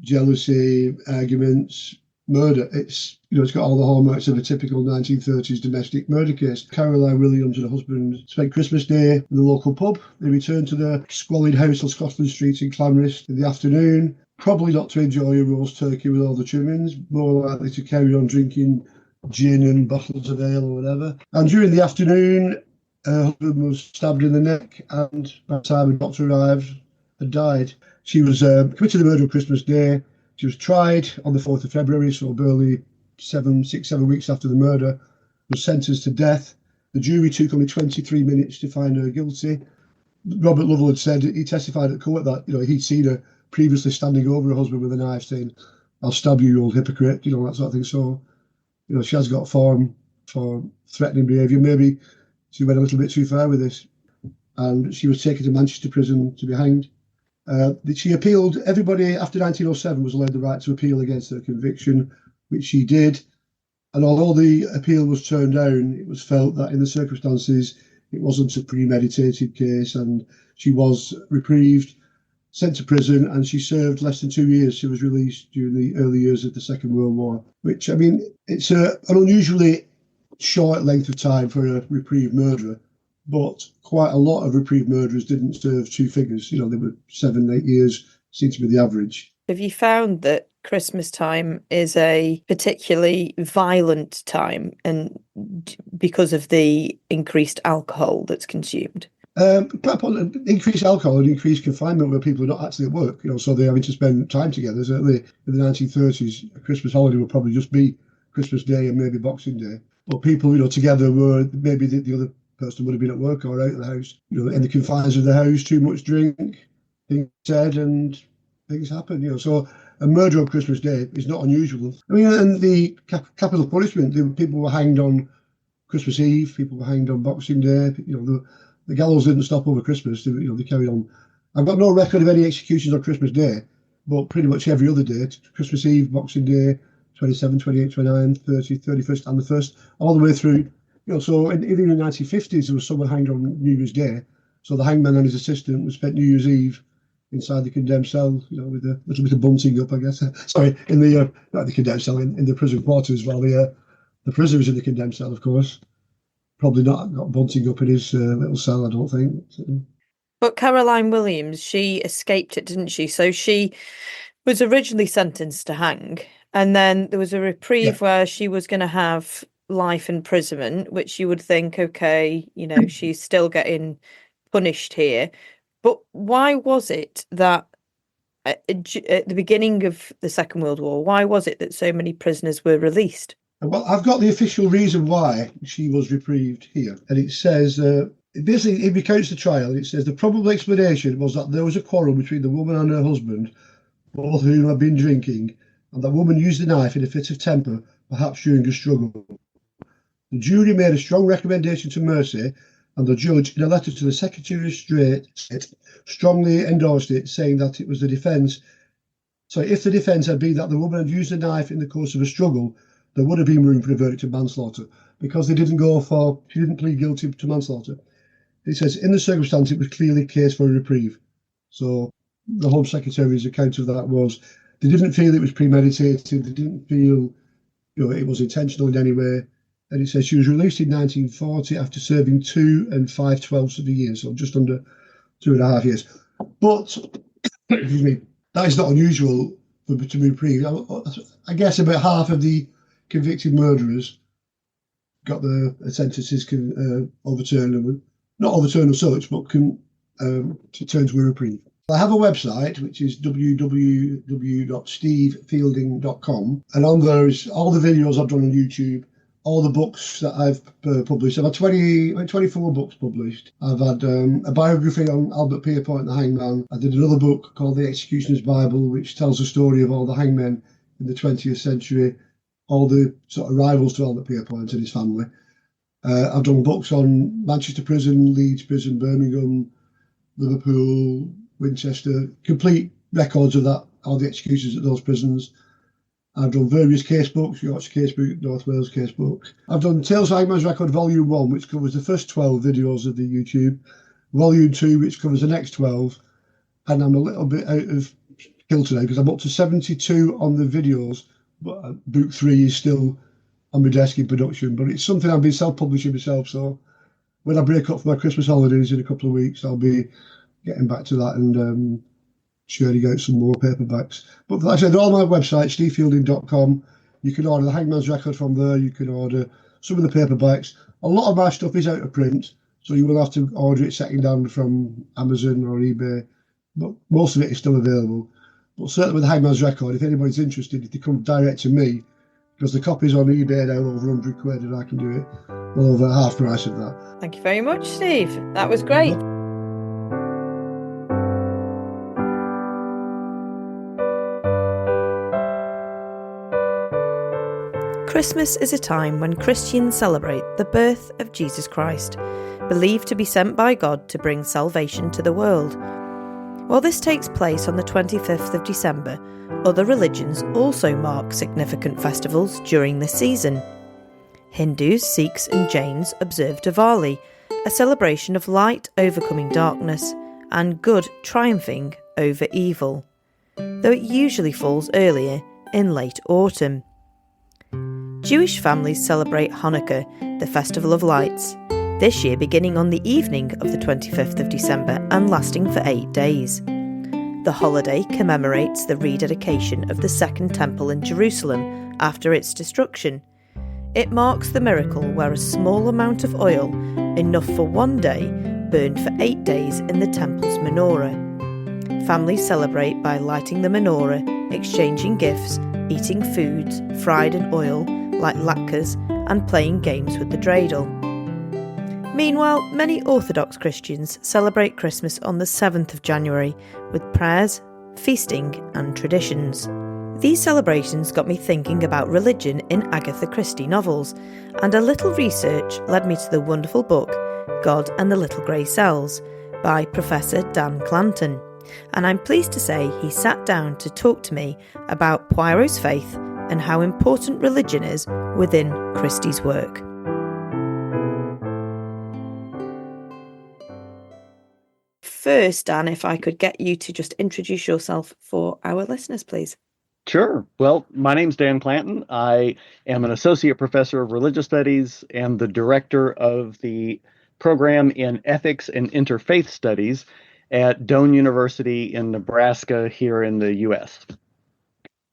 jealousy, arguments, murder. It's got all the hallmarks of a typical 1930s domestic murder case. Caroline Williams and her husband spent Christmas Day in the local pub. They returned to their squalid house on Scotland Street in Clanrist in the afternoon, probably not to enjoy a roast turkey with all the trimmings, more likely to carry on drinking gin and bottles of ale or whatever. And during the afternoon, her husband was stabbed in the neck, and by the time a doctor arrived, had died. She was committed to the murder on Christmas Day. She was tried on the 4th of February, so barely 7 weeks after the murder, was sentenced to death. The jury took only 23 minutes to find her guilty. Robert Lovell had said, he testified at court that he'd seen her previously standing over her husband with a knife saying, "I'll stab you, you old hypocrite," that sort of thing. So, she has got form for threatening behaviour. Maybe she went a little bit too far with this. And she was taken to Manchester prison to be hanged. She appealed. Everybody after 1907 was allowed the right to appeal against her conviction, which she did. And although the appeal was turned down, it was felt that in the circumstances, it wasn't a premeditated case, and she was reprieved, sent to prison, and she served less than 2 years. She was released during the early years of the Second World War, which, it's an unusually short length of time for a reprieved murderer. But quite a lot of reprieved murderers didn't serve 2 figures. They were 7, 8 years, seemed to be the average. Have you found that Christmas time is a particularly violent time, and because of the increased alcohol that's consumed? Increased alcohol and increased confinement where people are not actually at work, so they're having to spend time together. Certainly in the 1930s, a Christmas holiday would probably just be Christmas Day and maybe Boxing Day. But people, together were maybe the other person would have been at work or out of the house, in the confines of the house, too much drink, things said, and things happen, So a murder on Christmas Day is not unusual. And the capital punishment, people were hanged on Christmas Eve, people were hanged on Boxing Day. The gallows didn't stop over Christmas. They carried on. I've got no record of any executions on Christmas Day, but pretty much every other day, Christmas Eve, Boxing Day, 27, 28, 29, 30, 31st, and the 1st, all the way through. So in the 1950s, there was someone hanged on New Year's Day. So the hangman and his assistant would spend New Year's Eve inside the condemned cell, with a little bit of bunting up, I guess. Sorry, in the not the condemned cell, in the prison quarters, while the prisoner was in the condemned cell, of course. Probably not got bunting up in his little cell, I don't think. But Caroline Williams, she escaped it, didn't she? So she was originally sentenced to hang, and then there was a reprieve where she was going to have life imprisonment, which you would think, okay, she's still getting punished here. But why was it that at the beginning of the Second World War, why was it that so many prisoners were released? Well, I've got the official reason why she was reprieved here, and it says basically it recounts the trial. It says the probable explanation was that there was a quarrel between the woman and her husband, both of whom had been drinking, and that woman used the knife in a fit of temper, perhaps during a struggle. The jury made a strong recommendation to mercy, and the judge, in a letter to the Secretary of State, strongly endorsed it, saying that it was the defence. So if the defence had been that the woman had used the knife in the course of a struggle, there would have been room for a verdict of manslaughter, because she didn't plead guilty to manslaughter. It says, in the circumstance, it was clearly a case for a reprieve. So the Home Secretary's account of that was, they didn't feel it was premeditated, they didn't feel it was intentional in any way. And it says she was released in 1940 after serving 2 5/12 of a year, so just under 2.5 years. But, excuse me, that is not unusual to be reprieved. I guess about half of the convicted murderers got the sentences overturned, not overturned as such, but can turn to a reprieve. I have a website, which is www.stevefielding.com, and on there is all the videos I've done on YouTube, all the books that I've published. I've had 24 books published. I've had a biography on Albert Pierpoint, the hangman. I did another book called The Executioner's Bible, which tells the story of all the hangmen in the 20th century, all the sort of rivals to Albert Pierpoint and his family. I've done books on Manchester Prison, Leeds Prison, Birmingham, Liverpool, Winchester, complete records of that, all the executions at those prisons. I've done various case books, Yorkshire Case Book, North Wales Case Book. I've done Tales of Hangman's Record Volume 1, which covers the first 12 videos of the YouTube, Volume 2, which covers the next 12, and I'm a little bit out of kilter now because I'm up to 72 on the videos, but Book 3 is still on my desk in production, but it's something I've been self-publishing myself, so when I break up for my Christmas holidays in a couple of weeks, I'll be getting back to that and churning out some more paperbacks. But like I said, they're all on my website, stevefielding.com. You can order the Hangman's Record from there. You can order some of the paperbacks. A lot of my stuff is out of print, so you will have to order it second-hand from Amazon or eBay. But most of it is still available. But certainly with the Hangman's Record, if anybody's interested, if they come direct to me, because the copy's on eBay now over 100 quid, and I can do it well over half price of that. Thank you very much, Steve. That was great. Christmas is a time when Christians celebrate the birth of Jesus Christ, believed to be sent by God to bring salvation to the world. While this takes place on the 25th of December, other religions also mark significant festivals during this season. Hindus, Sikhs and Jains observe Diwali, a celebration of light overcoming darkness and good triumphing over evil, though it usually falls earlier in late autumn. Jewish families celebrate Hanukkah, the Festival of Lights, this year beginning on the evening of the 25th of December and lasting for 8 days. The holiday commemorates the rededication of the Second Temple in Jerusalem after its destruction. It marks the miracle where a small amount of oil, enough for 1 day, burned for 8 days in the temple's menorah. Families celebrate by lighting the menorah, exchanging gifts, eating foods fried in oil like latkes, and playing games with the dreidel. Meanwhile, many Orthodox Christians celebrate Christmas on the 7th of January with prayers, feasting and traditions. These celebrations got me thinking about religion in Agatha Christie novels, and a little research led me to the wonderful book God and the Little Grey Cells by Professor Dan Clanton. And I'm pleased to say he sat down to talk to me about Poirot's faith and how important religion is within Christie's work. First, Dan, if I could get you to just introduce yourself for our listeners, please. Sure. Well, my name's Dan Clanton. I am an associate professor of religious studies and the director of the program in ethics and interfaith studies at Doane University in Nebraska here in the U.S.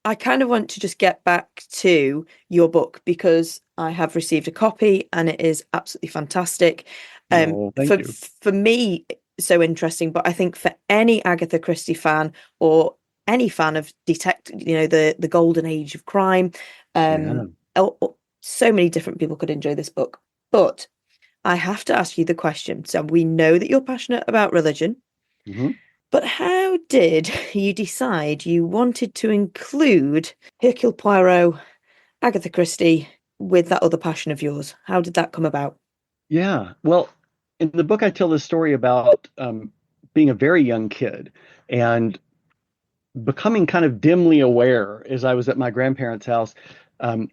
I kind of want to just get back to your book because I have received a copy and it is absolutely fantastic. Thank you. For me, so interesting, but I think for any Agatha Christie fan or any fan of the golden age of crime. Yeah. So many different people could enjoy this book. But I have to ask you the question. So we know that you're passionate about religion, Mhm. but how did you decide you wanted to include Hercule Poirot, Agatha Christie, with that other passion of yours? How did that come about? Yeah. Well, in the book, I tell this story about being a very young kid and becoming kind of dimly aware as I was at my grandparents' house um,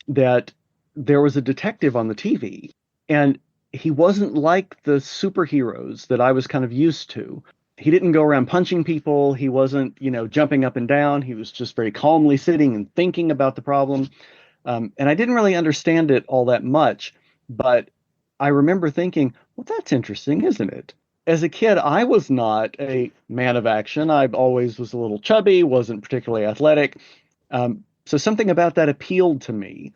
that there was a detective on the TV, and he wasn't like the superheroes that I was kind of used to. He didn't go around punching people. He wasn't, jumping up and down. He was just very calmly sitting and thinking about the problem. And I didn't really understand it all that much, but I remember thinking, well, that's interesting, isn't it? As a kid, I was not a man of action. I always was a little chubby, wasn't particularly athletic. So something about that appealed to me.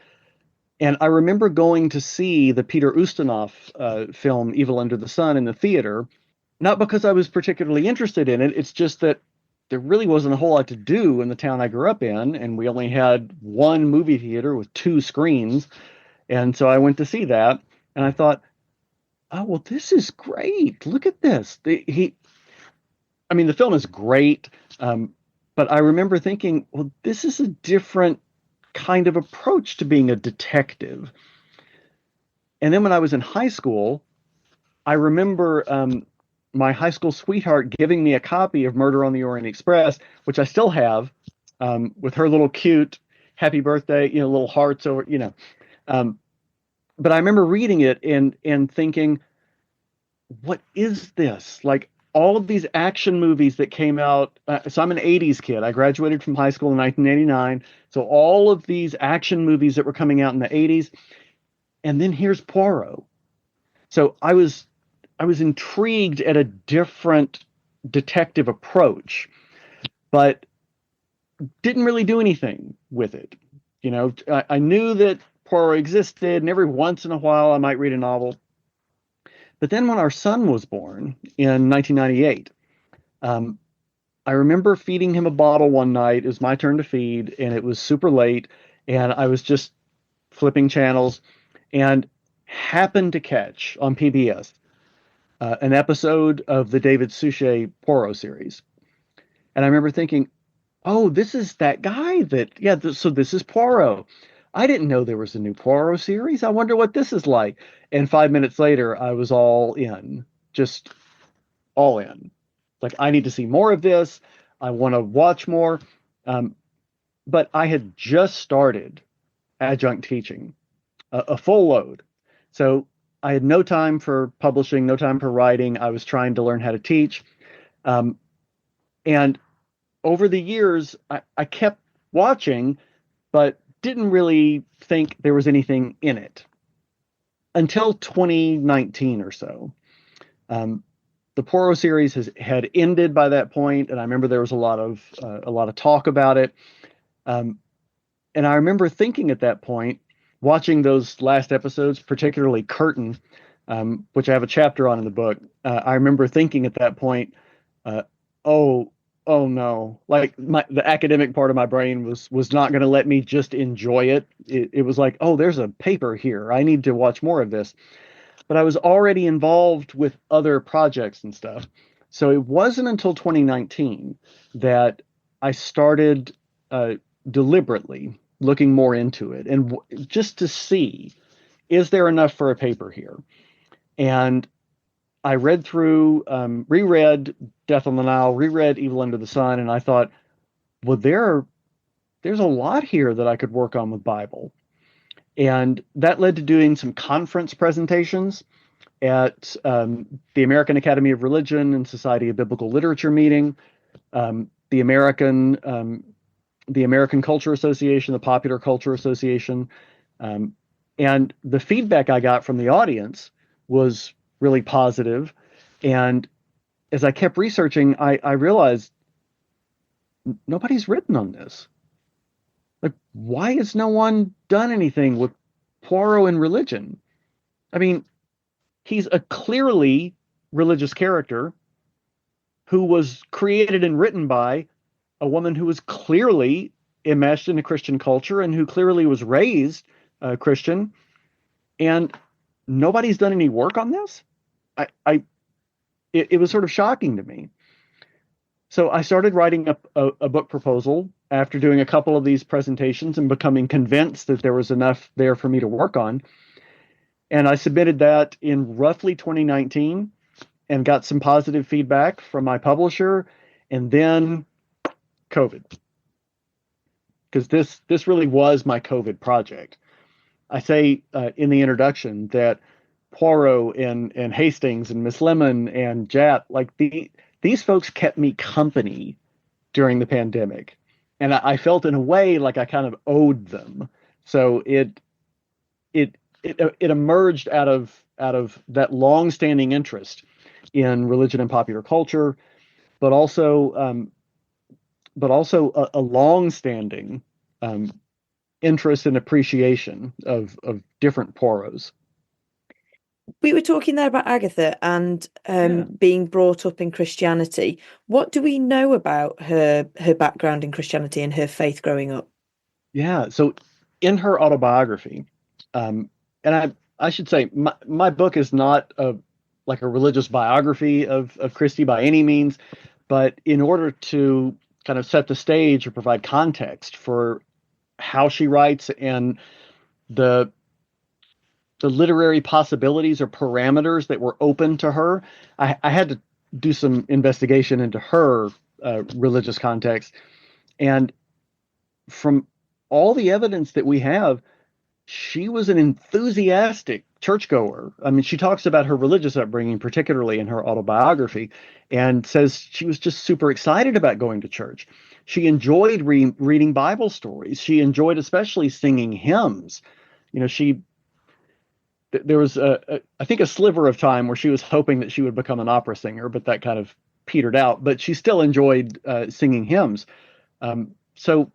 And I remember going to see the Peter Ustinov film Evil Under the Sun in the theater, not because I was particularly interested in it. It's just that there really wasn't a whole lot to do in the town I grew up in, and we only had one movie theater with two screens. And so I went to see that, and I thought, oh, well, this is great. Look at this. The film is great, but I remember thinking, well, this is a different kind of approach to being a detective. And then when I was in high school, I remember my high school sweetheart giving me a copy of Murder on the Orient Express, which I still have, with her little cute happy birthday, little hearts over, but I remember reading it and thinking, what is this? Like all of these action movies that came out. So I'm an 80s kid. I graduated from high school in 1989. So all of these action movies that were coming out in the 80s. And then here's Poirot. So I was intrigued at a different detective approach, but didn't really do anything with it. I knew that Poirot existed, and every once in a while I might read a novel. But then when our son was born in 1998, I remember feeding him a bottle one night. It was my turn to feed, and it was super late, and I was just flipping channels and happened to catch on PBS an episode of the David Suchet Poirot series. And I remember thinking, oh, this is that guy so this is Poirot. I didn't know there was a new Poirot series. I wonder what this is like. And 5 minutes later, I was all in, just all in. Like, I need to see more of this. I want to watch more. But I had just started adjunct teaching, a full load. So I had no time for publishing, no time for writing. I was trying to learn how to teach. And over the years, I kept watching, but didn't really think there was anything in it until 2019 or so. The Poirot series had ended by that point, and I remember there was a lot of talk about it. And I remember thinking at that point, watching those last episodes, particularly Curtain, which I have a chapter on in the book. I remember thinking at that point, oh no, like the academic part of my brain was not going to let me just enjoy it. It was like, oh, there's a paper here. I need to watch more of this. But I was already involved with other projects and stuff. So it wasn't until 2019 that I started deliberately looking more into it and just to see, is there enough for a paper here? And I read through, reread Death on the Nile, reread Evil Under the Sun, and I thought, well, there's a lot here that I could work on with Bible. And that led to doing some conference presentations at the American Academy of Religion and Society of Biblical Literature meeting, the American Culture Association, the Popular Culture Association. And the feedback I got from the audience was really positive. And as I kept researching, I realized nobody's written on this. Like, why has no one done anything with Poirot and religion? I mean, he's a clearly religious character who was created and written by a woman who was clearly enmeshed in a Christian culture and who clearly was raised Christian, and nobody's done any work on this. It was sort of shocking to me. So I started writing a book proposal after doing a couple of these presentations and becoming convinced that there was enough there for me to work on. And I submitted that in roughly 2019 and got some positive feedback from my publisher. And then COVID, because this really was my COVID project. I say in the introduction that Poirot and Hastings and Miss Lemon and Jat, like these folks kept me company during the pandemic. And I felt in a way like I kind of owed them. So it emerged out of that long-standing interest in religion and popular culture, but also a long-standing interest and appreciation of different Poirots. We were talking there about Agatha and being brought up in Christianity. What do we know about her background in Christianity and her faith growing up? Yeah, so in her autobiography, and I should say my book is not like a religious biography of Christie by any means, but in order to kind of set the stage or provide context for how she writes and the literary possibilities or parameters that were open to her, I had to do some investigation into her religious context. And from all the evidence that we have, she was an enthusiastic churchgoer. I mean, she talks about her religious upbringing, particularly in her autobiography, and says she was just super excited about going to church. She enjoyed reading Bible stories. She enjoyed especially singing hymns. You know, there was I think a sliver of time where she was hoping that she would become an opera singer, but that kind of petered out. But she still enjoyed singing hymns. So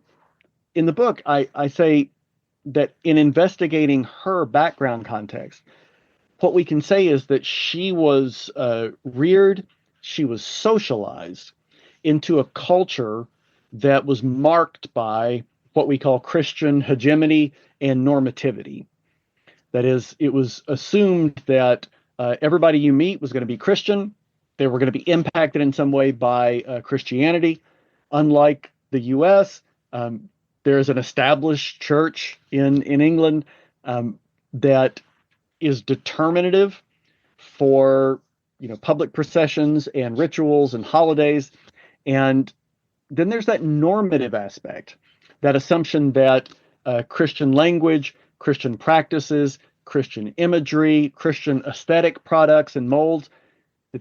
in the book, I say that in investigating her background context, what we can say is that she was reared, she was socialized into a culture that was marked by what we call Christian hegemony and normativity. That is, it was assumed that everybody you meet was going to be Christian. They were going to be impacted in some way by Christianity. Unlike the U.S., there is an established church in England that is determinative for public processions and rituals and holidays. And then there's that normative aspect, that assumption that Christian language, Christian practices, Christian imagery, Christian aesthetic products and molds,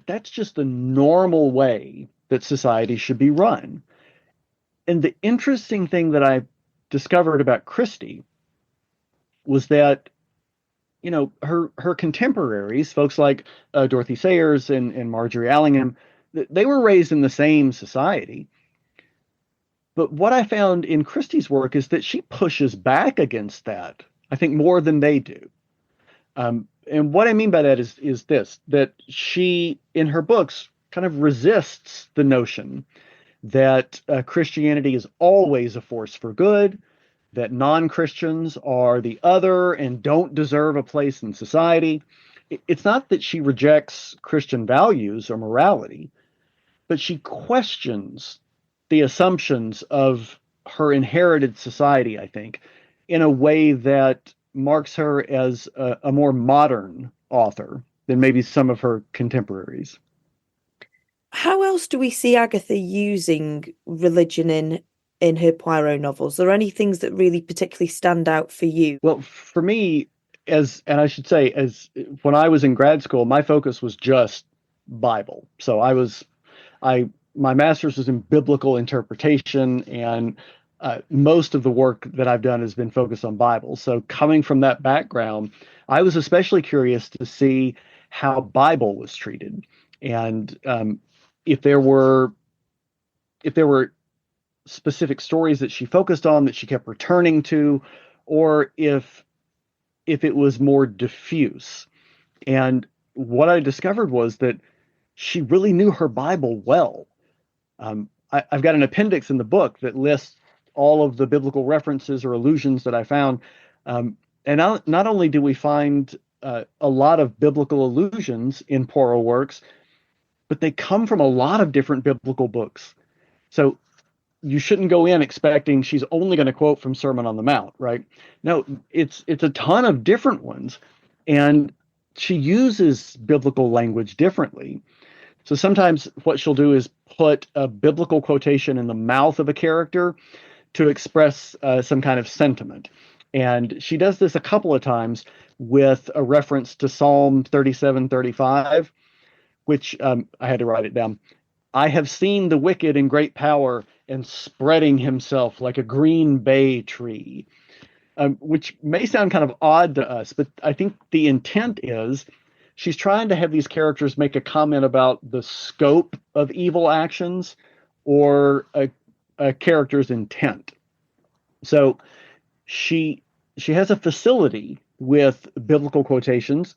that's just the normal way that society should be run. And the interesting thing that I discovered about Christie was that, her contemporaries, folks like Dorothy Sayers and Marjorie Allingham, they were raised in the same society. But what I found in Christie's work is that she pushes back against that, I think, more than they do. And what I mean by that is this, that she, in her books, kind of resists the notion that Christianity is always a force for good, that non-Christians are the other and don't deserve a place in society. It's not that she rejects Christian values or morality, but she questions the assumptions of her inherited society, I think, in a way that marks her as a more modern author than maybe some of her contemporaries. How else do we see Agatha using religion in her Poirot novels? Are there any things that really particularly stand out for you? Well, for me, as when I was in grad school, my focus was just Bible. So my master's was in biblical interpretation, and most of the work that I've done has been focused on Bible. So coming from that background, I was especially curious to see how Bible was treated, and if there were specific stories that she focused on that she kept returning to, or if it was more diffuse. And what I discovered was that she really knew her Bible well. I've got an appendix in the book that lists all of the biblical references or allusions that I found. And not only do we find a lot of biblical allusions in Poirot works, but they come from a lot of different biblical books. So you shouldn't go in expecting she's only going to quote from Sermon on the Mount, right? No, it's a ton of different ones. And she uses biblical language differently. So sometimes what she'll do is put a biblical quotation in the mouth of a character to express some kind of sentiment. And she does this a couple of times with a reference to Psalm 37:35, which I had to write it down. I have seen the wicked in great power and spreading himself like a green bay tree, which may sound kind of odd to us, but I think the intent is she's trying to have these characters make a comment about the scope of evil actions or a character's intent. So she has a facility with biblical quotations.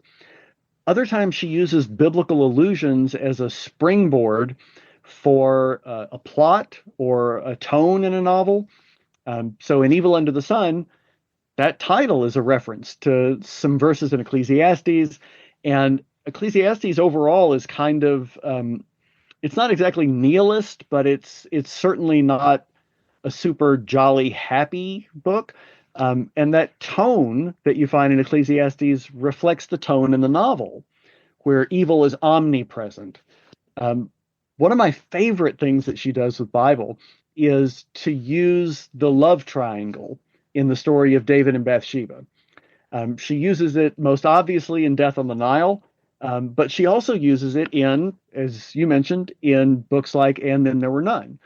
Other times she uses biblical allusions as a springboard for a plot or a tone in a novel. So in Evil Under the Sun, that title is a reference to some verses in Ecclesiastes. And Ecclesiastes overall is kind of, it's not exactly nihilist, but it's certainly not a super jolly, happy book. And that tone that you find in Ecclesiastes reflects the tone in the novel, where evil is omnipresent. One of my favorite things that she does with Bible is to use the love triangle in the story of David and Bathsheba. She uses it most obviously in Death on the Nile, but she also uses it in, as you mentioned, in books like And Then There Were None.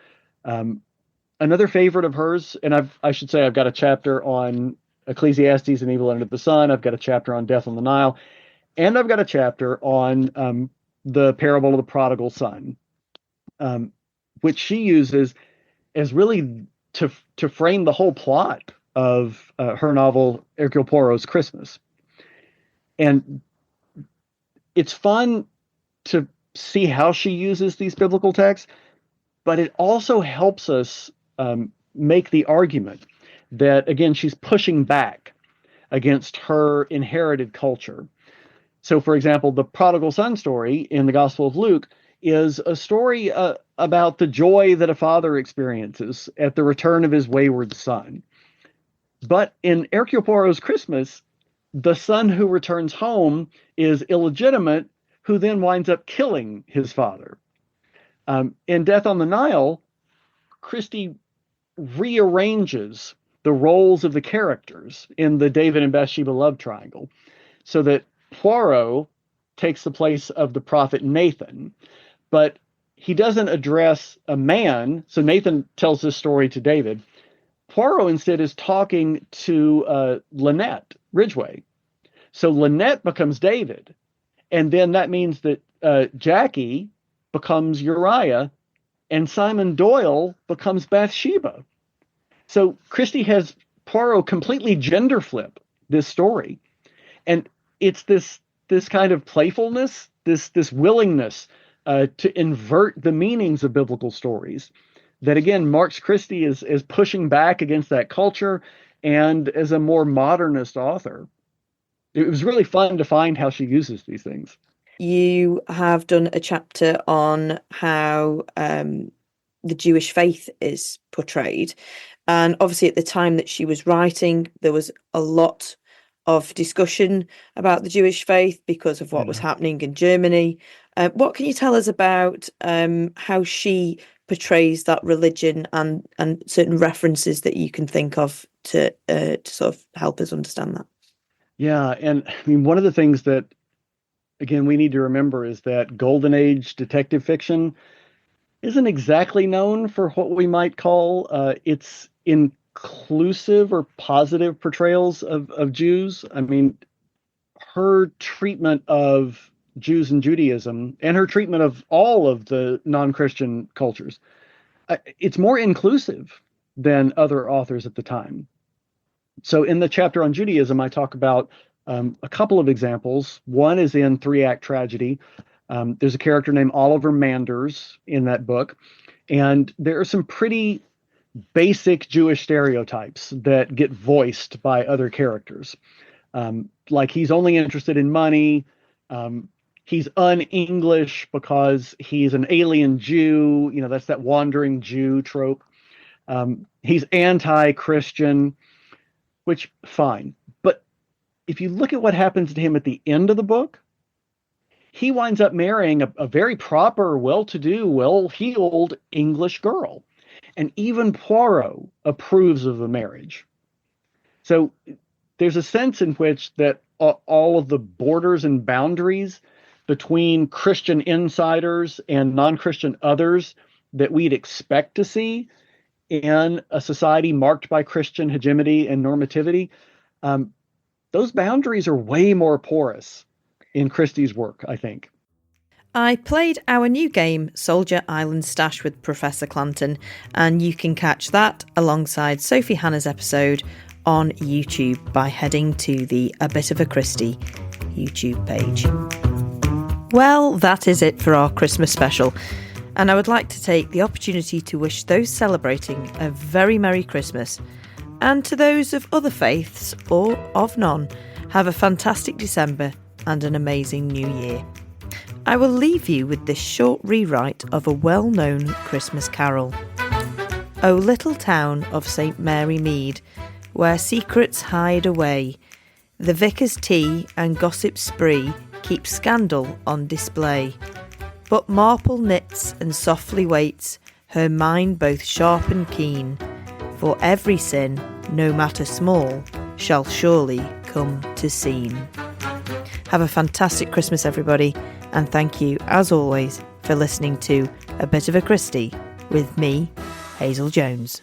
Another favorite of hers, and I should say I've got a chapter on Ecclesiastes and Evil Under the Sun. I've got a chapter on Death on the Nile, and I've got a chapter on the parable of the prodigal son, which she uses as really to frame the whole plot of her novel Hercule Poirot's Christmas. And it's fun to see how she uses these biblical texts, but it also helps us make the argument that, again, she's pushing back against her inherited culture. So, for example, the prodigal son story in the Gospel of Luke is a story about the joy that a father experiences at the return of his wayward son. But in Hercule Poirot's Christmas, the son who returns home is illegitimate, who then winds up killing his father. In Death on the Nile, Christie rearranges the roles of the characters in the David and Bathsheba love triangle so that Poirot takes the place of the prophet Nathan, but he doesn't address a man. So Nathan tells this story to David. Poirot instead is talking to Lynette Ridgway. So Lynette becomes David. And then that means that Jackie becomes Uriah and Simon Doyle becomes Bathsheba. So Christie has Poirot completely gender flip this story. And it's this kind of playfulness, this willingness to invert the meanings of biblical stories that, again, marks Christie as pushing back against that culture and as a more modernist author. It was really fun to find how she uses these things. You have done a chapter on how the Jewish faith is portrayed. And obviously at the time that she was writing, there was a lot of discussion about the Jewish faith because of what was happening in Germany. What can you tell us about how she portrays that religion and certain references that you can think of to sort of help us understand that? Yeah, and I mean, one of the things that, again, we need to remember is that Golden Age detective fiction isn't exactly known for what we might call its inclusive or positive portrayals of Jews. I mean, her treatment of Jews and Judaism and her treatment of all of the non-Christian cultures, it's more inclusive than other authors at the time. So in the chapter on Judaism, I talk about a couple of examples. One is in Three Act Tragedy. There's a character named Oliver Manders in that book, And there are some pretty basic Jewish stereotypes that get voiced by other characters. Like he's only interested in money. He's un-English because he's an alien Jew. That's that wandering Jew trope. He's anti-Christian, which, fine. But if you look at what happens to him at the end of the book, he winds up marrying a very proper, well-to-do, well-heeled English girl. And even Poirot approves of the marriage. So there's a sense in which that all of the borders and boundaries between Christian insiders and non-Christian others that we'd expect to see in a society marked by Christian hegemony and normativity, those boundaries are way more porous in Christie's work, I think. I played our new game, Soldier Island Stash, with Professor Clanton, and you can catch that alongside Sophie Hannah's episode on YouTube by heading to the A Bit of a Christie YouTube page. Well, that is it for our Christmas special, and I would like to take the opportunity to wish those celebrating a very Merry Christmas, and to those of other faiths or of none, have a fantastic December and an amazing New Year. I will leave you with this short rewrite of a well-known Christmas carol. O little town of St. Mary Mead, where secrets hide away, the vicar's tea and gossip spree keep scandal on display. But Marple knits and softly waits, her mind both sharp and keen, for every sin, no matter small, shall surely come to seen. Have a fantastic Christmas, everybody, and thank you, as always, for listening to A Bit of a Christie with me, Hazel Jones.